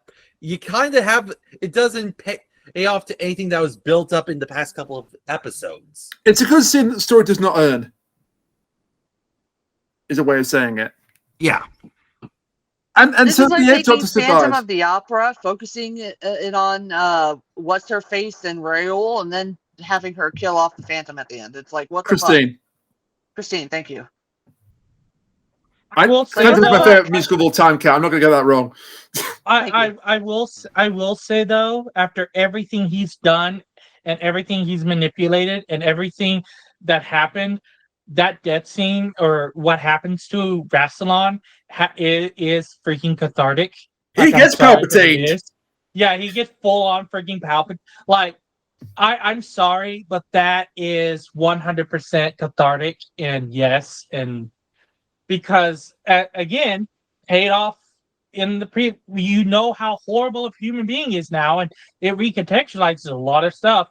you kind of have it doesn't pay off to anything that was built up in the past couple of episodes. It's a good scene that the story does not earn, is a way of saying it. Yeah. And this so is like the taking Doctor Phantom survives. of the Opera, focusing it on what's her face and Raoul, and then having her kill off the Phantom at the end. It's like, what the fuck? Christine, thank you. Phantom's my favorite musical of all time, Kat. I'm not going to get that wrong. I will say though, after everything he's done and everything he's manipulated and everything that happened, that death scene or what happens to Rassilon is freaking cathartic. He gets Palpatine. Yeah, he gets full on freaking Palpatine. Like, I'm sorry, but that is 100% cathartic. And yes, and because again, paid off in the you know how horrible a human being is now, and it recontextualizes a lot of stuff.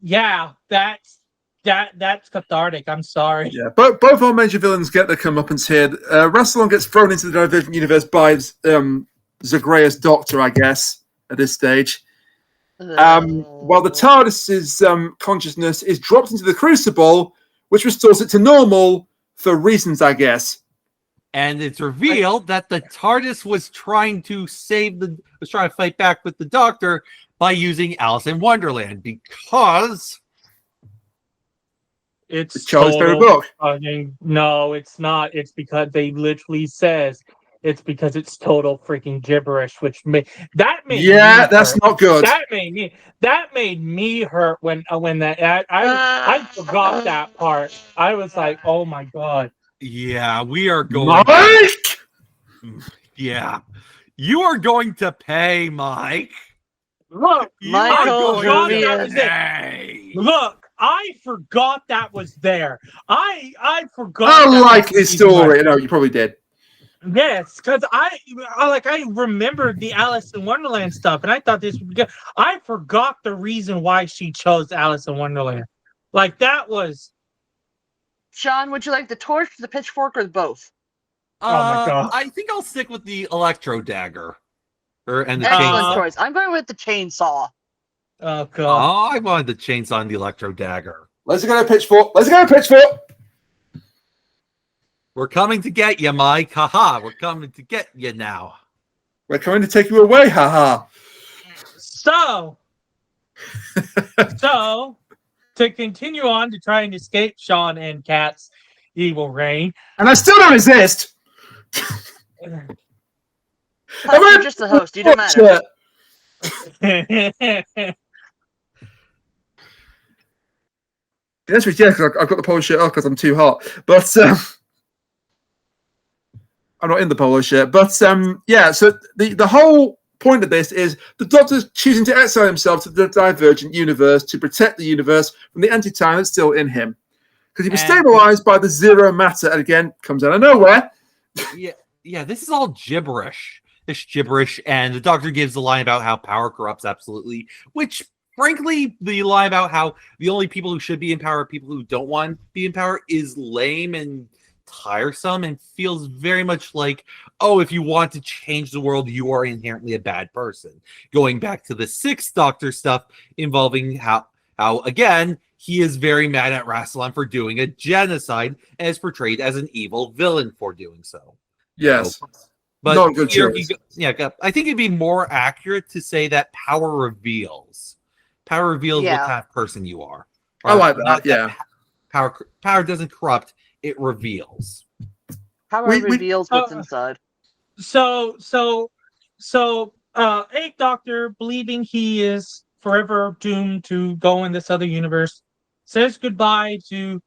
Yeah, that's cathartic. I'm sorry. Yeah, both our major villains get their comeuppance here. Rassilon gets thrown into the Divergent Universe by Zagreus Doctor, I guess, at this stage. While the TARDIS's consciousness is dropped into the Crucible, which restores it to normal for reasons, I guess. And it's revealed that the TARDIS was trying to fight back with the Doctor by using Alice in Wonderland because it's Charley's favorite book. No, it's not. It's because they literally says it's because it's total freaking gibberish, which made that's hurt. Not good. That made me hurt when that I forgot that part. I was like, oh my god. Yeah, we are going. Mike! Yeah. You are going to pay, Mike. Look, You are Michael going to Whovian. pay. Look, I forgot that was there. I forgot. I that like was his even story. like- No, you probably did. Yes, because I remembered the Alice in Wonderland stuff, and I thought this would be good. I forgot the reason why she chose Alice in Wonderland. Like that was. Sean, would you like the torch, the pitchfork, or both? Oh my God. I think I'll stick with the electro dagger. And the Excellent chainsaw. choice. I'm going with the chainsaw. Oh God. Oh, I wanted the chainsaw and the electro dagger. Let's go to pitchfork. Let's go to pitchfork. We're coming to get you, Mike. Haha, we're coming to get you now. We're coming to take you away. Haha. So, to continue on to try and escape Sean and Kat's evil reign. And I still don't exist. Plus, you're just the host. You don't matter. Yes, yeah, because I've got the polo shirt off because I'm too hot. But I'm not in the polo shirt. But yeah, so the whole point of this is the Doctor's choosing to exile himself to the divergent universe to protect the universe from the anti-time that's still in him. Because he was stabilized by the zero matter, and again, comes out of nowhere. Yeah, this is all gibberish. This gibberish, and the Doctor gives the line about how power corrupts absolutely, which, frankly, the line about how the only people who should be in power are people who don't want to be in power is lame and tiresome and feels very much like, oh, if you want to change the world, you are inherently a bad person. Going back to the Sixth Doctor stuff involving how again, he is very mad at Rassilon for doing a genocide and is portrayed as an evil villain for doing so. Yes. But Not a good here choice. I think it'd be more accurate to say that power reveals. Power reveals what Yeah. kind of person you are. I like Not that, yeah. Power doesn't corrupt, it reveals. Power We- reveals what's inside. So, Eighth Doctor, believing he is forever doomed to go in this other universe, says goodbye to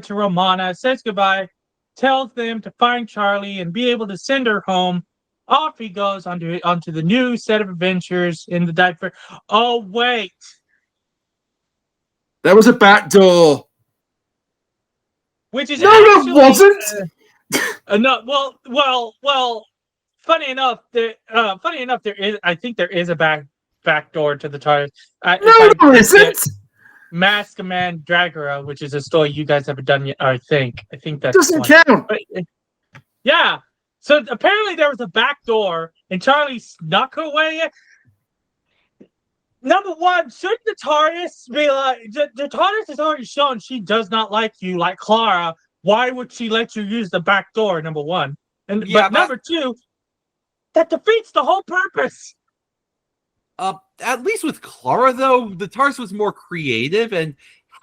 Romana, says goodbye, tells them to find Charley and be able to send her home. Off he goes onto the new set of adventures in the diaper. Oh wait, There was a back door. which is No, there actually, wasn't. no, well. Funny enough, there is. I think there is a back door to the TARDIS. No, there isn't. Mask Man Dragora, which is a story you guys haven't done yet. I think that's Doesn't one. count. But, yeah. So apparently there was a back door, and Charley snuck her way in. Number one, shouldn't the TARDIS be like, the TARDIS has already shown she does not like you, like Clara. Why would she let you use the back door? Number one, but number two, that defeats the whole purpose. At least with Clara, though, the TARDIS was more creative and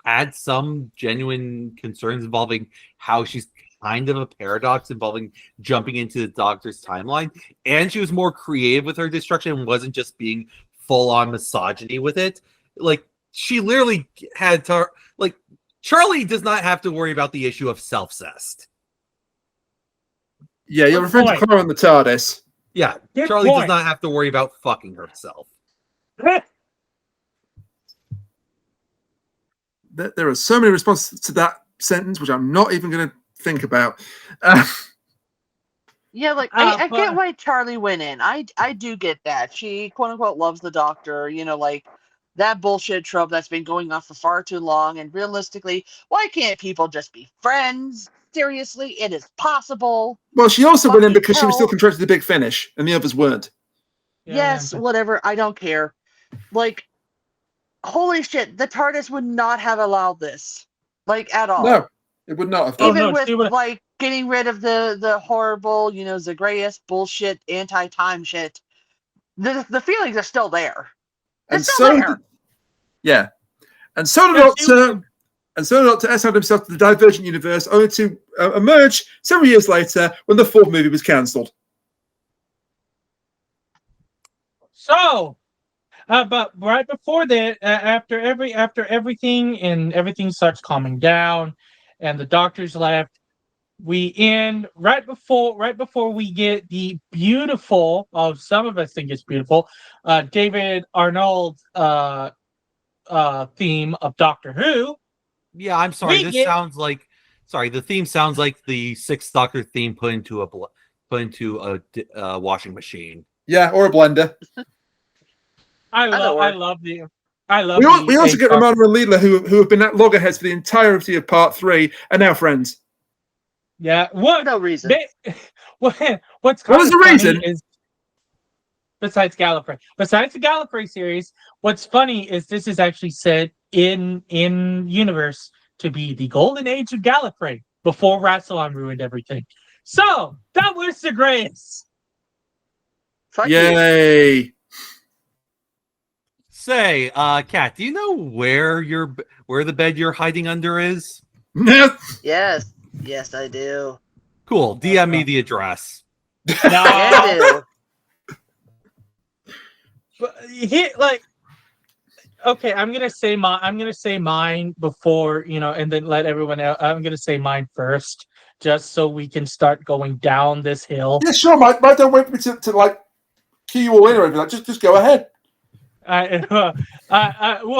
had some genuine concerns involving how she's kind of a paradox involving jumping into the Doctor's timeline. And she was more creative with her destruction and wasn't just being full-on misogyny with it. Like, she literally had Charley does not have to worry about the issue of self-cest. Yeah, you're referring to Clara and the TARDIS. Yeah, Good Charley point. does not have to worry about fucking herself. There are so many responses to that sentence, which I'm not even going to think about. Yeah, like I get why Charley went in. I do get that. She quote unquote loves the Doctor, like that bullshit trope that's been going on for far too long. And realistically, why can't people just be friends? Seriously, it is possible. Well, she also went in Fucking because she was still hell. contracted to Big Finish, and the others weren't. Yes, whatever. I don't care. Like, holy shit, the TARDIS would not have allowed this. Like, at all. No, it would not have done. Even no, she with, would've- like, getting rid of the horrible, Zagreus bullshit, anti-time shit. The feelings are still there. They're And still so, there. yeah, and so the Yeah, she Doctor, and so the Doctor exiled himself to the Divergent Universe, only to emerge several years later when the fourth movie was cancelled. So, but right before that, after everything starts calming down, and the Doctor's left, we end right before we get the beautiful, some of us think it's beautiful, David Arnold theme of Doctor Who. Yeah, I'm sorry. We This get- sounds like the theme sounds like the Sixth Doctor theme put into a washing machine. Yeah, or a blender. I love We also get Romana and Leela, who have been at loggerheads for the entirety of part 3, and now friends. Yeah, For no reason. What's What is the funny reason? is, besides the Gallifrey series, what's funny is this is actually said in universe to be the golden age of Gallifrey before Rassilon ruined everything. So that was Zagreus. Fuck you. Yay! Say, Kat, do you know where the bed you're hiding under is? Yes. Yes, I do. Cool. DM me the address. No, I do. but okay, I'm gonna say mine before, and then let everyone else. I'm gonna say mine first, just so we can start going down this hill. Yeah, sure, Mike. Mike, don't wait for me to like key you all in or anything. Like, just go ahead. Well,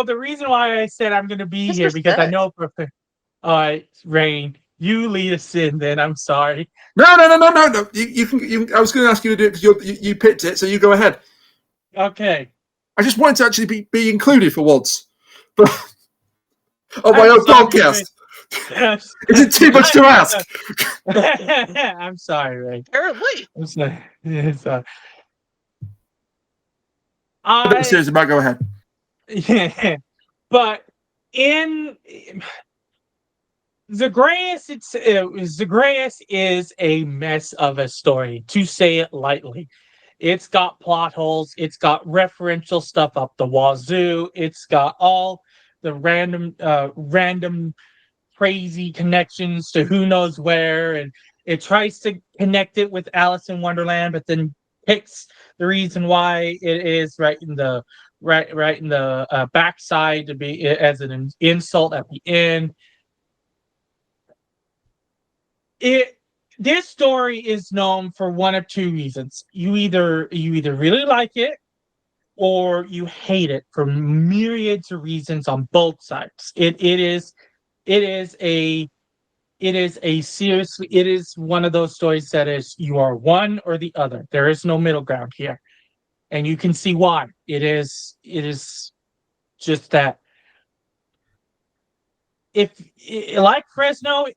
the reason why I said I'm gonna be Just here because I respect. know. All right, Rain, you lead us in. Then I'm sorry. No. You can. I was going to ask you to do it because you picked it, so you go ahead. Okay. I just wanted to actually be included for once. But my I'm own sorry, podcast. Rain. Is it too much to ask? I'm sorry, Rain. Apparently. I'm sorry. Sorry. No, seriously, Mike, go ahead. Yeah, but in Zagreus, Zagreus is a mess of a story, to say it lightly. It's got plot holes. It's got referential stuff up the wazoo. It's got all the random crazy connections to who knows where, and it tries to connect it with Alice in Wonderland, but then picks the reason why it is right in the backside to be as an insult at the end. This story is known for one of two reasons. You either really like it or you hate it for myriads of reasons on both sides. It is one of those stories that is, you are one or the other. There is no middle ground here. And you can see why. It is just that. If like Fresno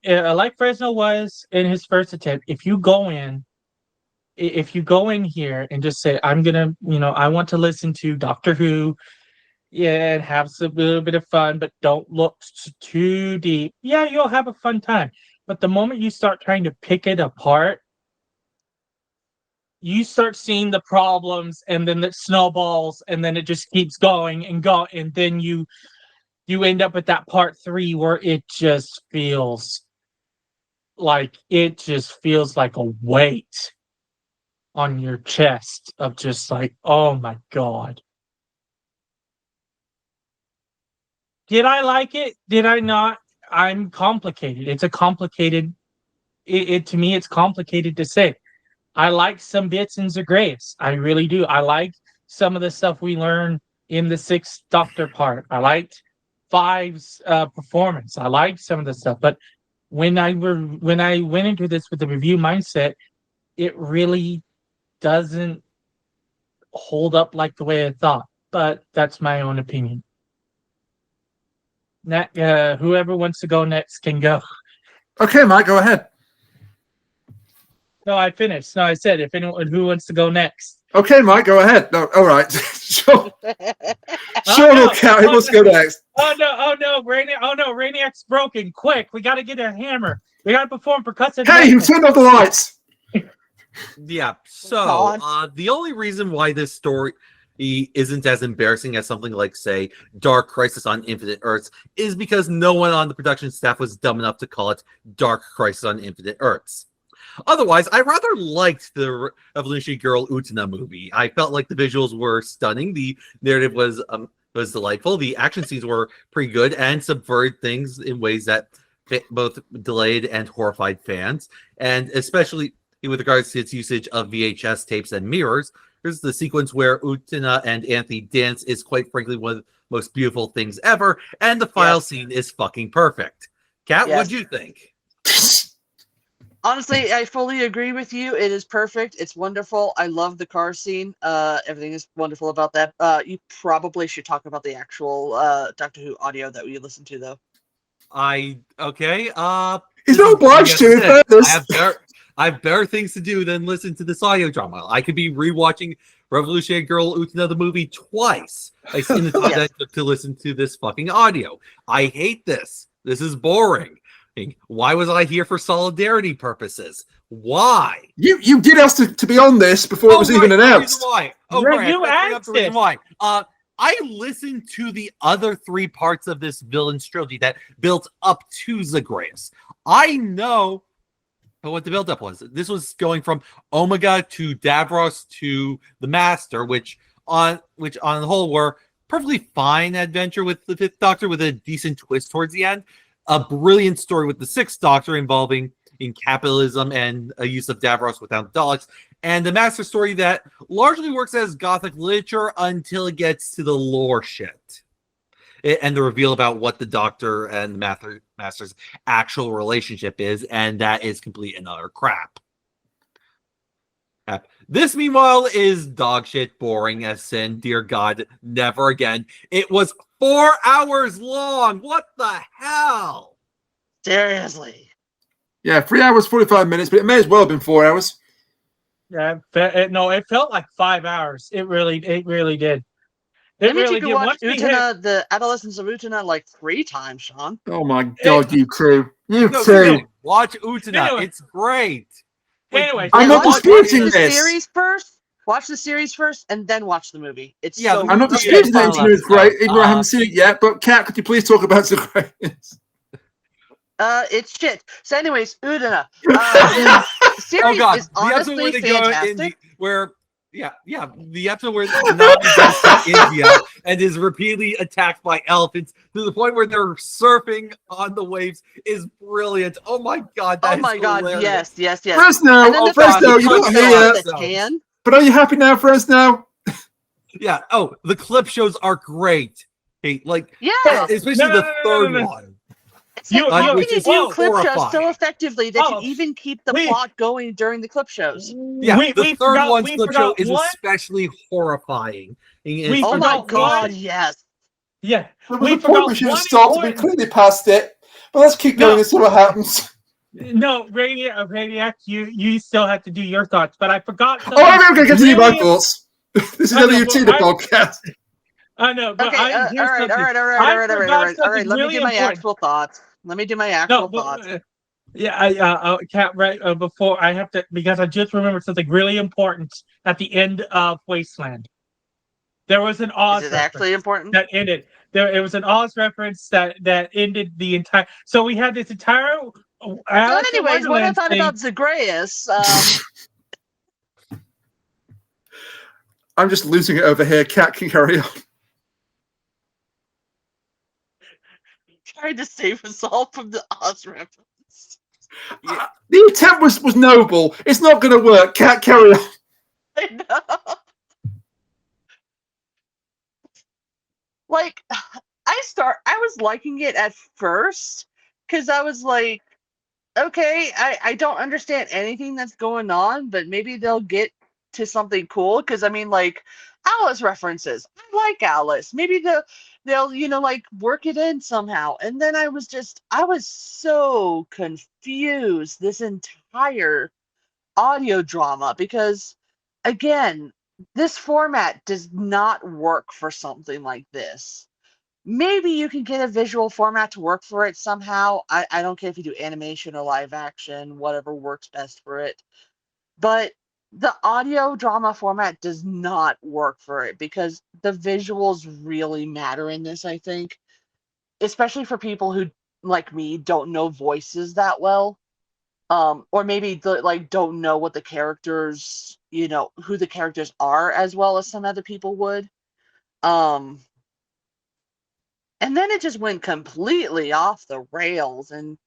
was in his first attempt, if you go in here and just say, I'm gonna, I want to listen to Doctor Who, yeah, and have a little bit of fun, but don't look too deep. Yeah, you'll have a fun time. But the moment you start trying to pick it apart, you start seeing the problems, and then it snowballs, and then it just keeps going, and then you end up at that part 3 where it just feels like a weight on your chest of just like, oh my God. Did I like it? Did I not? I'm complicated. It's a complicated. To me, it's complicated to say. I like some bits in Zagreus. I really do. I like some of the stuff we learn in the Sixth Doctor part. I liked Five's performance. I liked some of the stuff, but when I went into this with the review mindset, it really doesn't hold up like the way I thought. But that's my own opinion. Whoever wants to go next can go. Okay, Mike, go ahead. No, I finished. No, I said if anyone who wants to go next. Okay, Mike, go ahead. No, all right. Sure. Sure, no. Who wants to go next? Oh no, Rainiac's broken. Quick, we gotta get a hammer. We gotta perform percussive. Hey, you turned off the lights. Yeah. So the only reason why this story isn't as embarrassing as something like, say, Dark Crisis on Infinite Earths is because no one on the production staff was dumb enough to call it Dark Crisis on Infinite Earths. Otherwise, I rather liked the Evolutionary Girl Utena movie. I felt like the visuals were stunning. The narrative was delightful. The action scenes were pretty good and subverted things in ways that both delayed and horrified fans, and especially with regards to its usage of VHS tapes and mirrors. There's the sequence where Utena and Anthony dance is quite frankly one of the most beautiful things ever, and the final scene is fucking perfect. Kat, what'd you think? Honestly, I fully agree with you. It is perfect. It's wonderful. I love the car scene. Everything is wonderful about that. You probably should talk about the actual Doctor Who audio that we listened to, though. Okay. He's not obliged to. In fairness. I have better things to do than listen to this audio drama. I could be rewatching Revolutionary Girl Utena the movie twice in the time that I took to listen to this fucking audio. I hate this. This is boring. Why was I here for solidarity purposes? Why? You did ask to be on this before it was even announced. Why? You asked it. Why? I listened to the other 3 parts of this villain trilogy that built up to Zagreus. I know what the build-up was. This was going from Omega to Davros to the Master, which on the whole were perfectly fine adventure with the 5th Doctor with a decent twist towards the end. A brilliant story with the 6th Doctor involving in capitalism and a use of Davros without Daleks, and the Master story that largely works as Gothic literature until it gets to the lore shit. And the reveal about what the Doctor and the Master's actual relationship is, and that is complete and utter crap. This, meanwhile, is dog shit, boring as sin. Dear God, never again. It was 4 hours long. What the hell? Seriously. Yeah, 3 hours, 45 minutes, but it may as well have been 4 hours. Yeah, it felt like 5 hours. It really did. That means you can watch Utena, the Adolescence of Utena, like 3 times, Sean. Oh my God, you two. You No, two. watch Utena. Anyway. It's great. Anyway, I'm not disputing the this. series first. Watch the series first, and then watch the movie. It's Yeah, so I'm not good. disputing that Utena is great, even though I haven't seen it yet. But Kat, could you please talk about Zagreus? It's shit. So, anyways, Utena. Series Oh God, is the episode honestly where they go fantastic. the episode where Nami goes to India and is repeatedly attacked by elephants to the point where they're surfing on the waves is brilliant. Oh my God, that Oh my is God, hilarious. yes. Fresno, And then the fact Fresno, that you're he not punches here. the can. But are you happy now, Fresno? Yeah. Oh, the clip shows are great. Hey, Yes. especially the third one. It's like, how which can you is do clip shows horrifying. so effectively that you even keep the plot going during the clip shows? Yeah, the third forgot- one's we clip show forgot is one. especially horrifying. We Oh my forgot God, one. yes. Yeah, There was we a point forgot we should have one stopped. We important- clearly passed it. But let's keep going and see what happens. No, Radiac, you still have to do your thoughts, but I forgot something. Oh, I'm going to continue my really- thoughts. This is I another know, Utena but podcast. I know, but Okay, all here's right. something. All right. Let me do my actual thoughts. Thoughts. Yeah, Kat, right before I have to, because I just remembered something really important at the end of Wasteland. There was an Oz Is it actually important? that ended. It was an Oz reference that ended the entire. So we had this entire. So, anyways, what I thought about Zagreus. I'm just losing it over here. Kat can carry on. Trying to save us all from the Oz reference. The attempt was noble. It's not going to work. Kat, carry on. I know. Like, I was liking it at first because I was like, okay, I don't understand anything that's going on, but maybe they'll get to something cool. Because I mean, like, Alice references. I like Alice. Maybe they'll like work it in somehow. And then I was so confused this entire audio drama because, again, this format does not work for something like this. Maybe you can get a visual format to work for it somehow. I don't care if you do animation or live action, whatever works best for it. But the audio drama format does not work for it because the visuals really matter in this, I think. Especially for people who, like me, don't know voices that well. Or maybe don't know what the characters, who the characters are as well as some other people would. And then it just went completely off the rails. And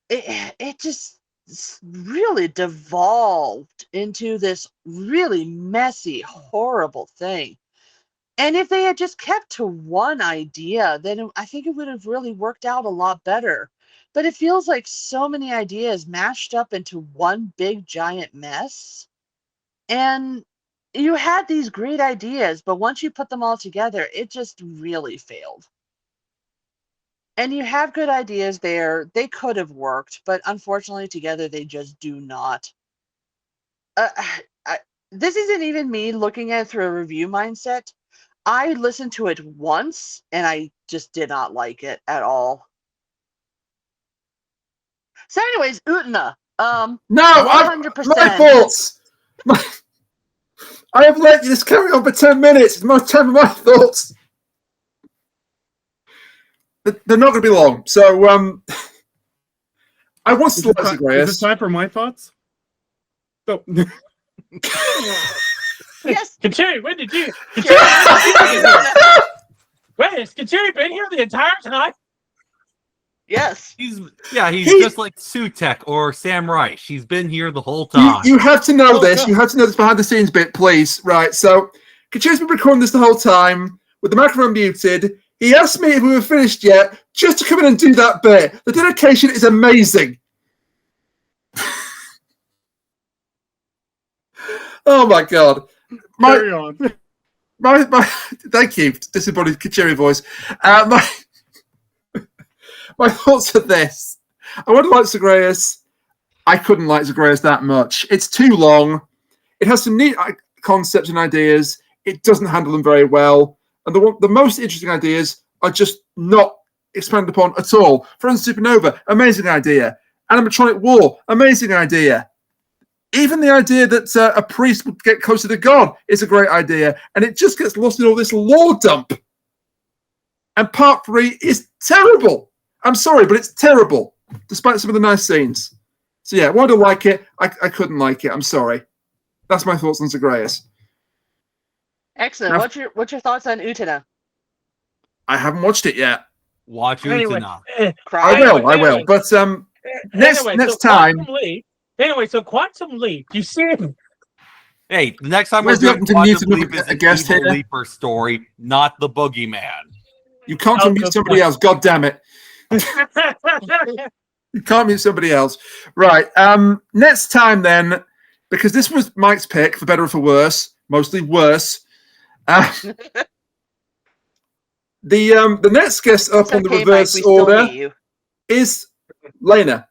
it just really devolved into this really messy, horrible thing. And if they had just kept to one idea, then I think it would have really worked out a lot better. But it feels like so many ideas mashed up into one big giant mess. And you had these great ideas, but once you put them all together, it just really failed. And you have good ideas there. They could have worked, but unfortunately, together they just do not. Uh, this isn't even me looking at it through a review mindset. I listened to it once, and I just did not like it at all. So, anyways, Utena. No, my 100%. thoughts. I have let this carry on for 10 minutes. It's my time for my thoughts. They're not going to be long. So, I want to like Zagreus. Is it time for my thoughts? Oh. Yes. Kateri, when did you? Wait, has Kateri been here the entire time? Yes. He's just like Sutek or Sam Rice. She's been here the whole time. You have to know this. You have to know this behind the scenes bit, please. Right. So, Kateri's been recording this the whole time with the microphone muted. He asked me if we were finished yet, just to come in and do that bit. The dedication is amazing. Oh my god. Carry on. My thank you, disembodied Kateri voice. My thoughts are this. I would like Zagreus. I couldn't like Zagreus that much. It's too long. It has some neat concepts and ideas. It doesn't handle them very well. And the most interesting ideas are just not expanded upon at all. For instance, Supernova, amazing idea. Animatronic War, amazing idea. Even the idea that a priest would get closer to God is a great idea. And it just gets lost in all this lore dump. And part 3 is terrible. I'm sorry, but it's terrible, despite some of the nice scenes. So yeah, why do I like it? I couldn't like it. I'm sorry. That's my thoughts on Zagreus. Excellent. Now, What's your thoughts on Utena? I haven't watched it yet. Watch Anyway, Utena. I will. But next time. So Quantum Leap. You see it? Hey, the next time Where's we're the doing opportunity Quantum to Leap look is at a an guest Evil here? Leaper story, not the Boogeyman. You can't Oh, mute good somebody point. else. God damn it. You can't mute somebody else. Right. Next time then, because this was Mike's pick, for better or for worse, mostly worse. The next guest up It's on the okay, reverse Mike, we order still hate you. is Lena.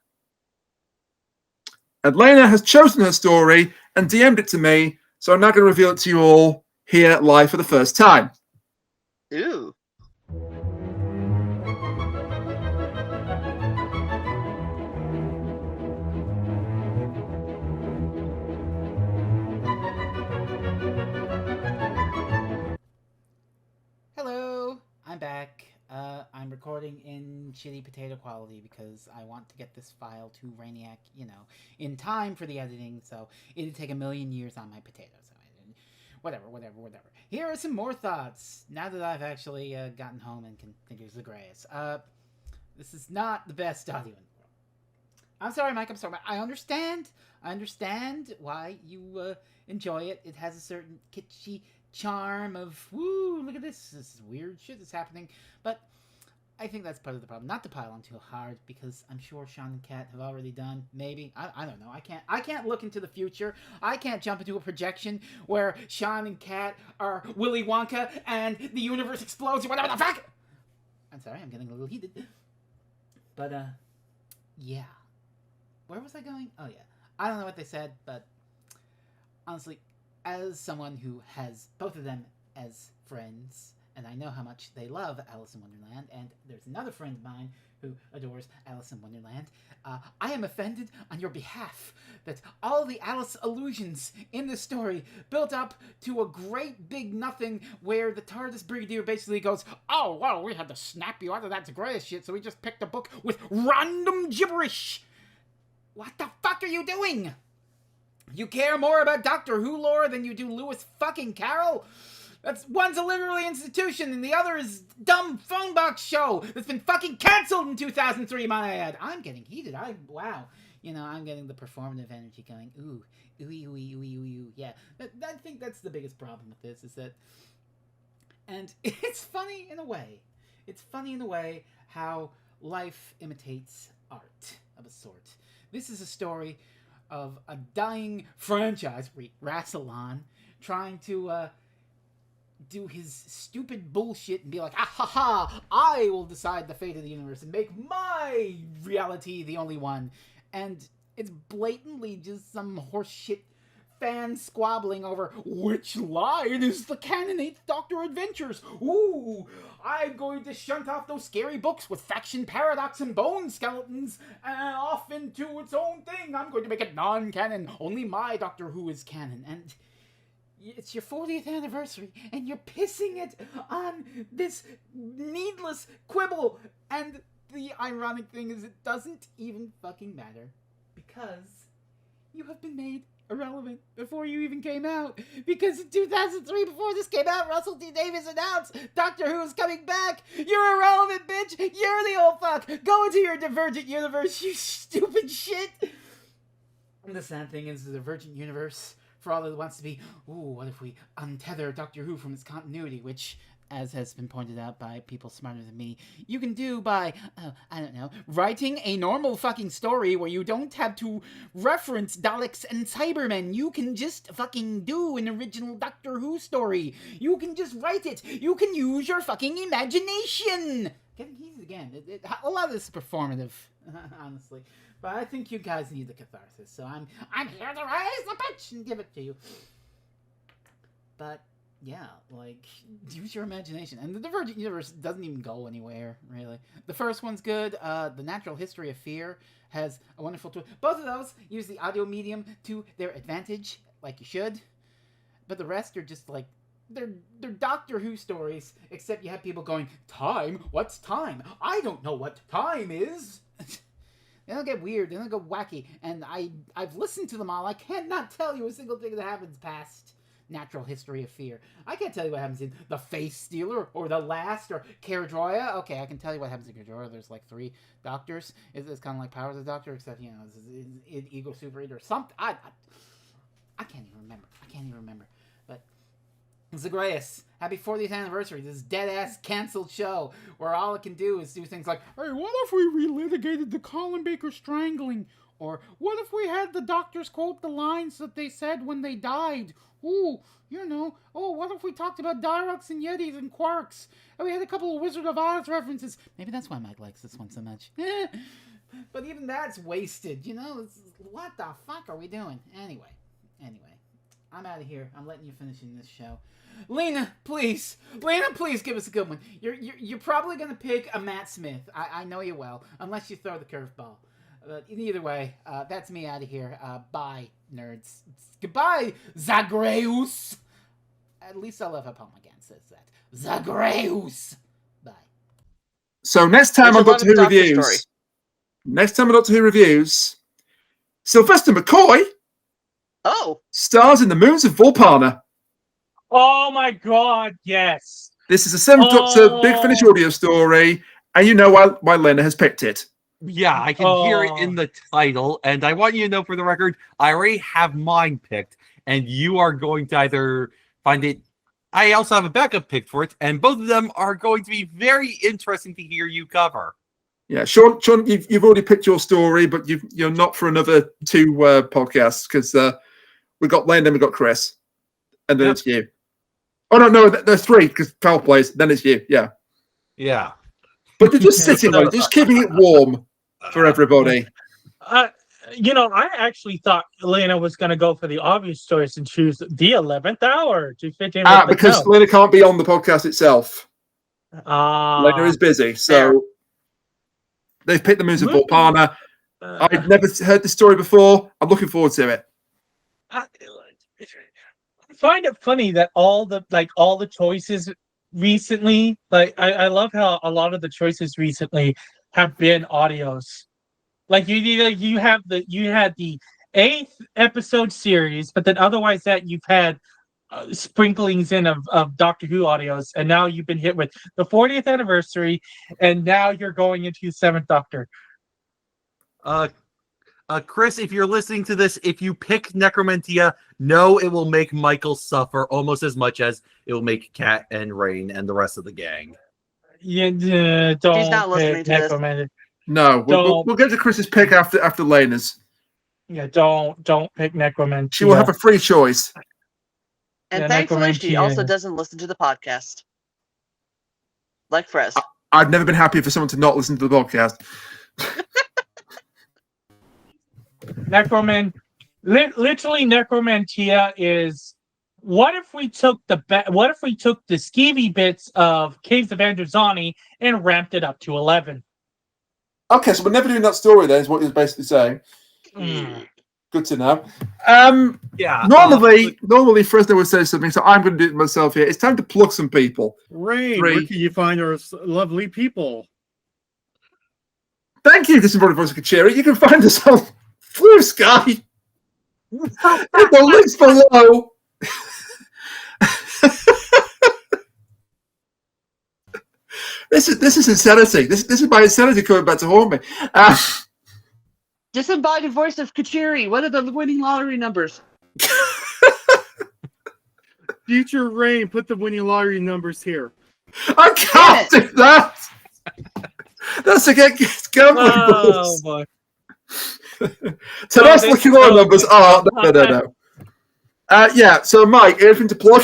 And Lena has chosen her story and DM'd it to me, so I'm now going to reveal it to you all here live for the first time. Ooh. Hello, I'm back. I'm recording in shitty potato quality because I want to get this file to Rainiac, in time for the editing, so it'd take 1,000,000 years on my potatoes. So whatever. Here are some more thoughts, now that I've actually gotten home and can think of Zagreus. This is not the best audio in the world. I'm sorry, Mike, I understand why you enjoy it. It has a certain kitschy charm of, woo, look at this is weird shit that's happening. But I think that's part of the problem. Not to pile on too hard, because I'm sure Sean and Kat have already done. Maybe. I don't know. I can't look into the future. I can't jump into a projection where Sean and Kat are Willy Wonka and the universe explodes or whatever the fuck! I'm sorry, I'm getting a little heated. But, yeah. Where was I going? Oh, yeah. I don't know what they said, but honestly, as someone who has both of them as friends, and I know how much they love Alice in Wonderland, and there's another friend of mine who adores Alice in Wonderland, I am offended on your behalf that all the Alice allusions in this story built up to a great big nothing where the TARDIS Brigadier basically goes, oh, well, we had to snap you out of that Zagreus shit, so we just picked a book with random gibberish. What the fuck are you doing? You care more about Doctor Who lore than you do Lewis fucking Carroll? One's a literary institution, and the other is dumb phone box show that's been fucking canceled in 2003. Might I add? I'm getting heated. Wow. I'm getting the performative energy going. Ooh, ooh. Yeah, I think that's the biggest problem with this is that, and it's funny in a way. It's funny in a way how life imitates art of a sort. This is a story of a dying franchise, Rassilon, trying to do his stupid bullshit and be like, ah ha ha, I will decide the fate of the universe and make my reality the only one. And it's blatantly just some horseshit fan squabbling over which line is the canon Doctor Adventures. Ooh, I'm going to shunt off those scary books with faction paradox and bone skeletons off into its own thing. I'm going to make it non-canon. Only my Doctor Who is canon. And it's your 40th anniversary, and you're pissing it on this needless quibble. And the ironic thing is it doesn't even fucking matter, because you have been made irrelevant before you even came out. Because in 2003, before this came out, Russell T Davies announced Doctor Who is coming back. You're irrelevant, bitch. You're the old fuck. Go into your Divergent universe, you stupid shit. And the sad thing is, the Divergent universe, for all that it wants to be, ooh, what if we untether Doctor Who from its continuity, which, as has been pointed out by people smarter than me, you can do by, I don't know, writing a normal fucking story where you don't have to reference Daleks and Cybermen. You can just fucking do an original Doctor Who story. You can just write it. You can use your fucking imagination. Getting heated again. A lot of this is performative, honestly. But I think you guys need the catharsis, so I'm here to raise the bitch and give it to you. But yeah, like, use your imagination. And the Divergent universe doesn't even go anywhere, really. The first one's good. The Natural History of Fear has a wonderful tool. Both of those use the audio medium to their advantage, like you should. But the rest are just like, they're Doctor Who stories, except you have people going, time? What's time? I don't know what time is. They don't get weird. They don't go wacky. And I've listened to them all. I cannot tell you a single thing that happens past Natural History of Fear. I can't tell you what happens in The Face Stealer or The Last or Caradroia. Okay, I can tell you what happens in Caradroia. There's like 3 doctors. It's kind of like Power of the Doctor, except, it's Ego Super 8 or something. I can't even remember. But Zagreus, happy 40th anniversary. This dead-ass canceled show where all it can do is do things like, hey, what if we relitigated the Colin Baker strangling? Or what if we had the doctors quote the lines that they said when they died? Ooh, what if we talked about Dyroks and Yetis and Quarks? And we had a couple of Wizard of Oz references. Maybe that's why Mike likes this one so much. But even that's wasted, what the fuck are we doing? Anyway, I'm out of here. I'm letting you finish in this show. Lena, please give us a good one. You're probably gonna pick a Matt Smith. I know you will, unless you throw the curveball. But either way, that's me out of here. Bye, nerds. Goodbye, Zagreus. At least I love how Paul McGann says that. Zagreus. Bye. So next time on Doctor Who Reviews, Sylvester McCoy stars in The Moons of Volpana. Oh my god, yes. This is a 7th Doctor Big Finish audio story, and you know why Lena has picked it. Yeah, I can hear it in the title, and I want you to know for the record, I already have mine picked, and you are going to either find it. I also have a backup pick for it, and both of them are going to be very interesting to hear you cover. Yeah, Sean, you've already picked your story, but you're not for another 2 podcasts, because we've got Len, then we've got Chris, and then it's you. Oh, no, there's 3, because Foul plays, then it's you, yeah. Yeah. But you're just sitting on it, just keeping it warm for everybody. I actually thought Lena was going to go for the obvious choice and choose the 11th hour to fit in. Because Lena can't be on the podcast itself. Lena is busy, so they've picked The Moons of Volpana. I've never heard the story before. I'm looking forward to it. I find it funny that all the choices recently, I love how a lot of the choices recently have been audios. Like you had the 8th episode series, but then otherwise that you've had sprinklings in of Doctor Who audios, and now you've been hit with the 40th anniversary, and now you're going into the 7th Doctor. Chris, if you're listening to this, if you pick Necromantia, no, it will make Michael suffer almost as much as it will make Kat and Rain and the rest of the gang. Yeah, don't She's not listening pick to this. Necromancer. No, we'll get to Chris's pick after Lena's. Yeah, don't pick Necromancer. She will have a free choice. And Yeah, thankfully, she Necromantia. also doesn't listen to the podcast. Like Frez. I've never been happy for someone to not listen to the podcast. Literally, Necromantia is. What if we took the skeevy bits of Caves of Androzani and ramped it up to 11? Okay, so we're never doing that story then, is what you're basically saying. Good to know. Yeah. Normally Fresno would say something, so I'm going to do it myself here. It's time to plug some people. Rain, where can you find our lovely people? Thank you, Disembodied Voice of Kachiri. You can find us on Blue Sky in the links below. This is insanity. This is my insanity coming back to haunt me. Disembodied Voice of Kachiri. What are the winning lottery numbers? Future Rain, put the winning lottery numbers here. I can't do that. That's against gambling rules. boy. So that's looking at our numbers. Oh, no. Yeah, so Mike, anything to plug?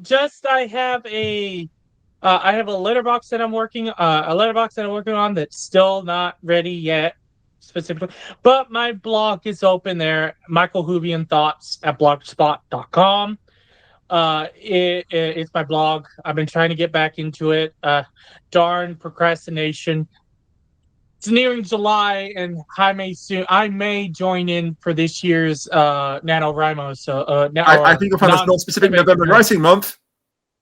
Just I have a letterbox that I'm working on that's still not ready yet, specifically. But my blog is open there, MichaelWhovian Thoughts at blogspot.com. It's my blog. I've been trying to get back into it. Darn procrastination. It's nearing July, and I may join in for this year's NaNoWriMo. So I think you'll find that's non-specific November writing month.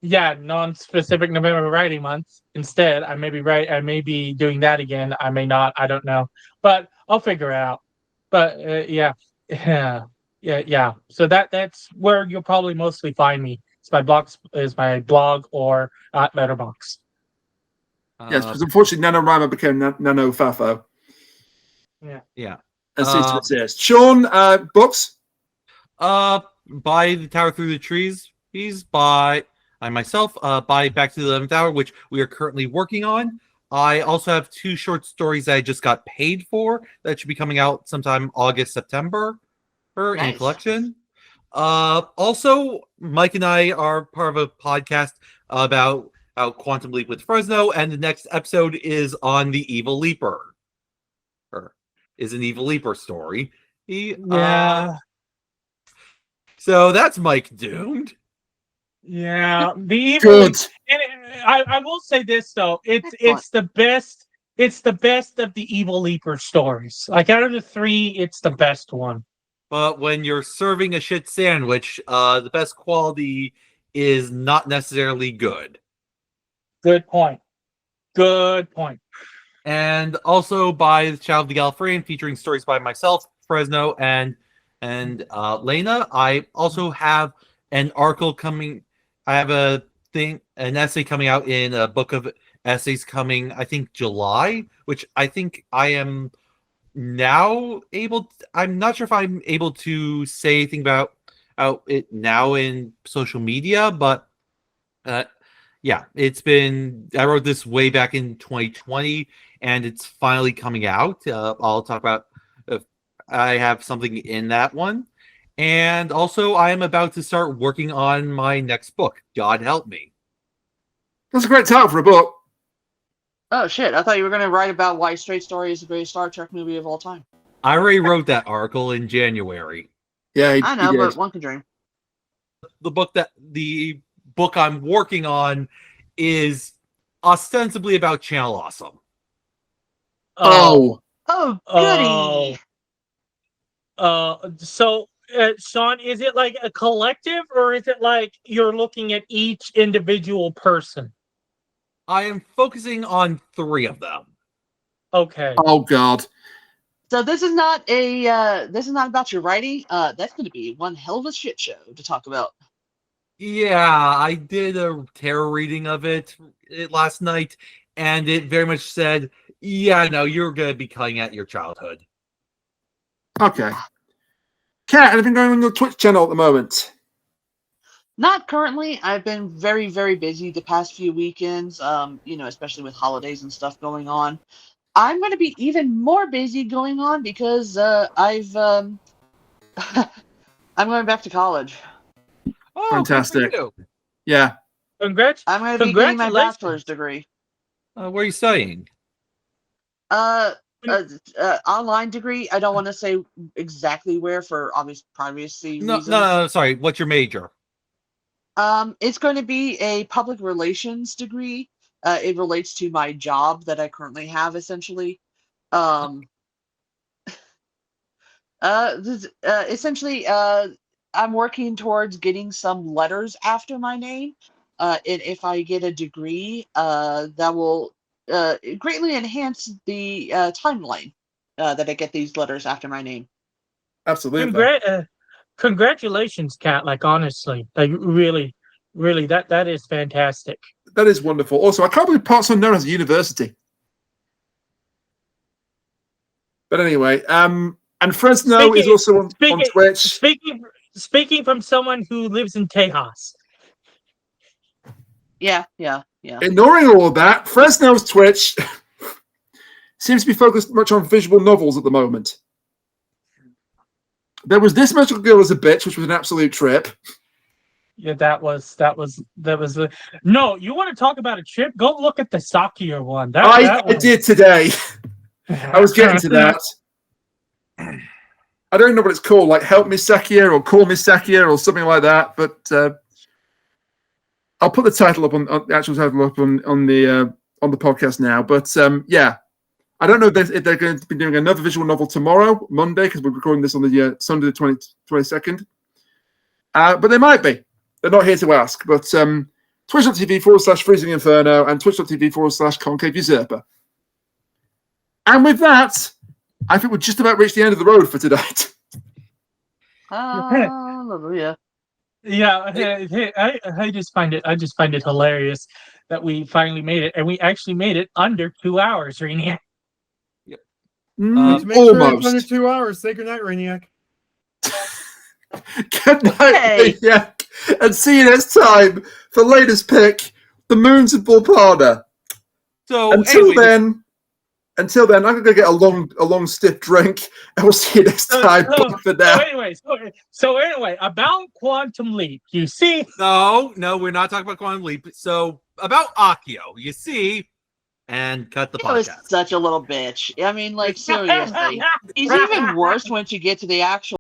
Yeah, non-specific November writing month. Instead, I may be doing that again. I may not. I don't know, but I'll figure it out. But yeah. So that's where you'll probably mostly find me. It's my blog or Letterbox. Yes, because unfortunately NaNoWriMo became NaNoFafo. Yeah. And ceased to exist. Sean, books? By The Tower Through the Trees. He's by I myself, by Back to the 11th Hour, which we are currently working on. I also have 2 short stories that I just got paid for that should be coming out sometime August, September in collection. Also, Mike and I are part of a podcast about Quantum Leap with Fresno, and the next episode is on the Evil Leaper. Is an Evil Leaper story. So that's Mike doomed. Yeah, the Evil. And I will say this though, it's the best. It's the best of the Evil Leaper stories. Like out of the 3, it's the best one. But when you're serving a shit sandwich, the best quality is not necessarily good. Good point. And also by the Child of the Gallifreyan, featuring stories by myself, Fresno, and Lena. I also have an article coming. I have an essay coming out in a book of essays coming, I think, July, which I think I am now able. I'm not sure if I'm able to say anything about it now in social media, but yeah, I wrote this way back in 2020, and it's finally coming out. I'll talk about if I have something in that one. And also, I am about to start working on my next book, God Help Me. That's a great title for a book. Oh, shit. I thought you were going to write about why Straight Story is the greatest Star Trek movie of all time. I already wrote that article in January. Yeah, I know, but one can dream. The book I'm working on is ostensibly about Channel Awesome. Oh, goody. So, Sean, is it like a collective, or is it like you're looking at each individual person? I am focusing on 3 of them. Okay. Oh, God. So this is not about your writing. That's going to be one hell of a shit show to talk about. Yeah, I did a tarot reading of it last night, and it very much said, yeah, no, you're going to be cutting at your childhood. Okay. Kat, anything going on your Twitch channel at the moment? Not currently. I've been very, very busy the past few weekends. Especially with holidays and stuff going on. I'm going to be even more busy going on because I'm going back to college. Oh, Fantastic. good for you. Yeah. I'm going to be getting my Congratulations. bachelor's degree. Where are you studying? Online degree. I don't want to say exactly where for obvious privacy No, reasons. no, sorry. What's your major? It's going to be a public relations degree. It relates to my job that I currently have, essentially. Essentially, I'm working towards getting some letters after my name. And if I get a degree, that will greatly enhance the timeline that I get these letters after my name. Absolutely. Congratulations, Kat. Like honestly, like really, really, that is fantastic. That is wonderful. Also, I can't believe Parts Unknown as a university. But anyway, and Fresno is also on Twitch. Speaking from someone who lives in Tejas. Yeah. Ignoring all of that, Fresno's Twitch seems to be focused much on visual novels at the moment. There was This Magical Girl as a Bitch, which was an absolute trip. Yeah, that was no. You want to talk about a trip? Go look at the Sakia one. I did today. I was getting to that. I don't know what it's called, like Help Me Sakia or Call Me Sakia or something like that. But I'll put the title up on the actual title up on the podcast now. But yeah, I don't know if they're going to be doing another visual novel tomorrow, Monday, because we're recording this on the Sunday the 22nd. But they might be. They're not here to ask. But twitch.tv/Freezing Inferno and twitch.tv/Concave Usurper. And with that, I think we've just about reached the end of the road for tonight. Hallelujah. Yeah, I just find it hilarious that we finally made it, and we actually made it under 2 hours, Rainiac. To make sure it's Almost. under 2 hours. Say goodnight, Rainiac. Good night, Rainiac. And see you next time for latest pick, The Moons of Bulpada. So Until then, I'm going to get a long stiff drink, and we'll see you next time. For now. So anyway, about Quantum Leap, you see? No, we're not talking about Quantum Leap. So about Akio, you see, and cut the He was podcast. such a little bitch. I mean, like, seriously. He's even worse once you get to the actual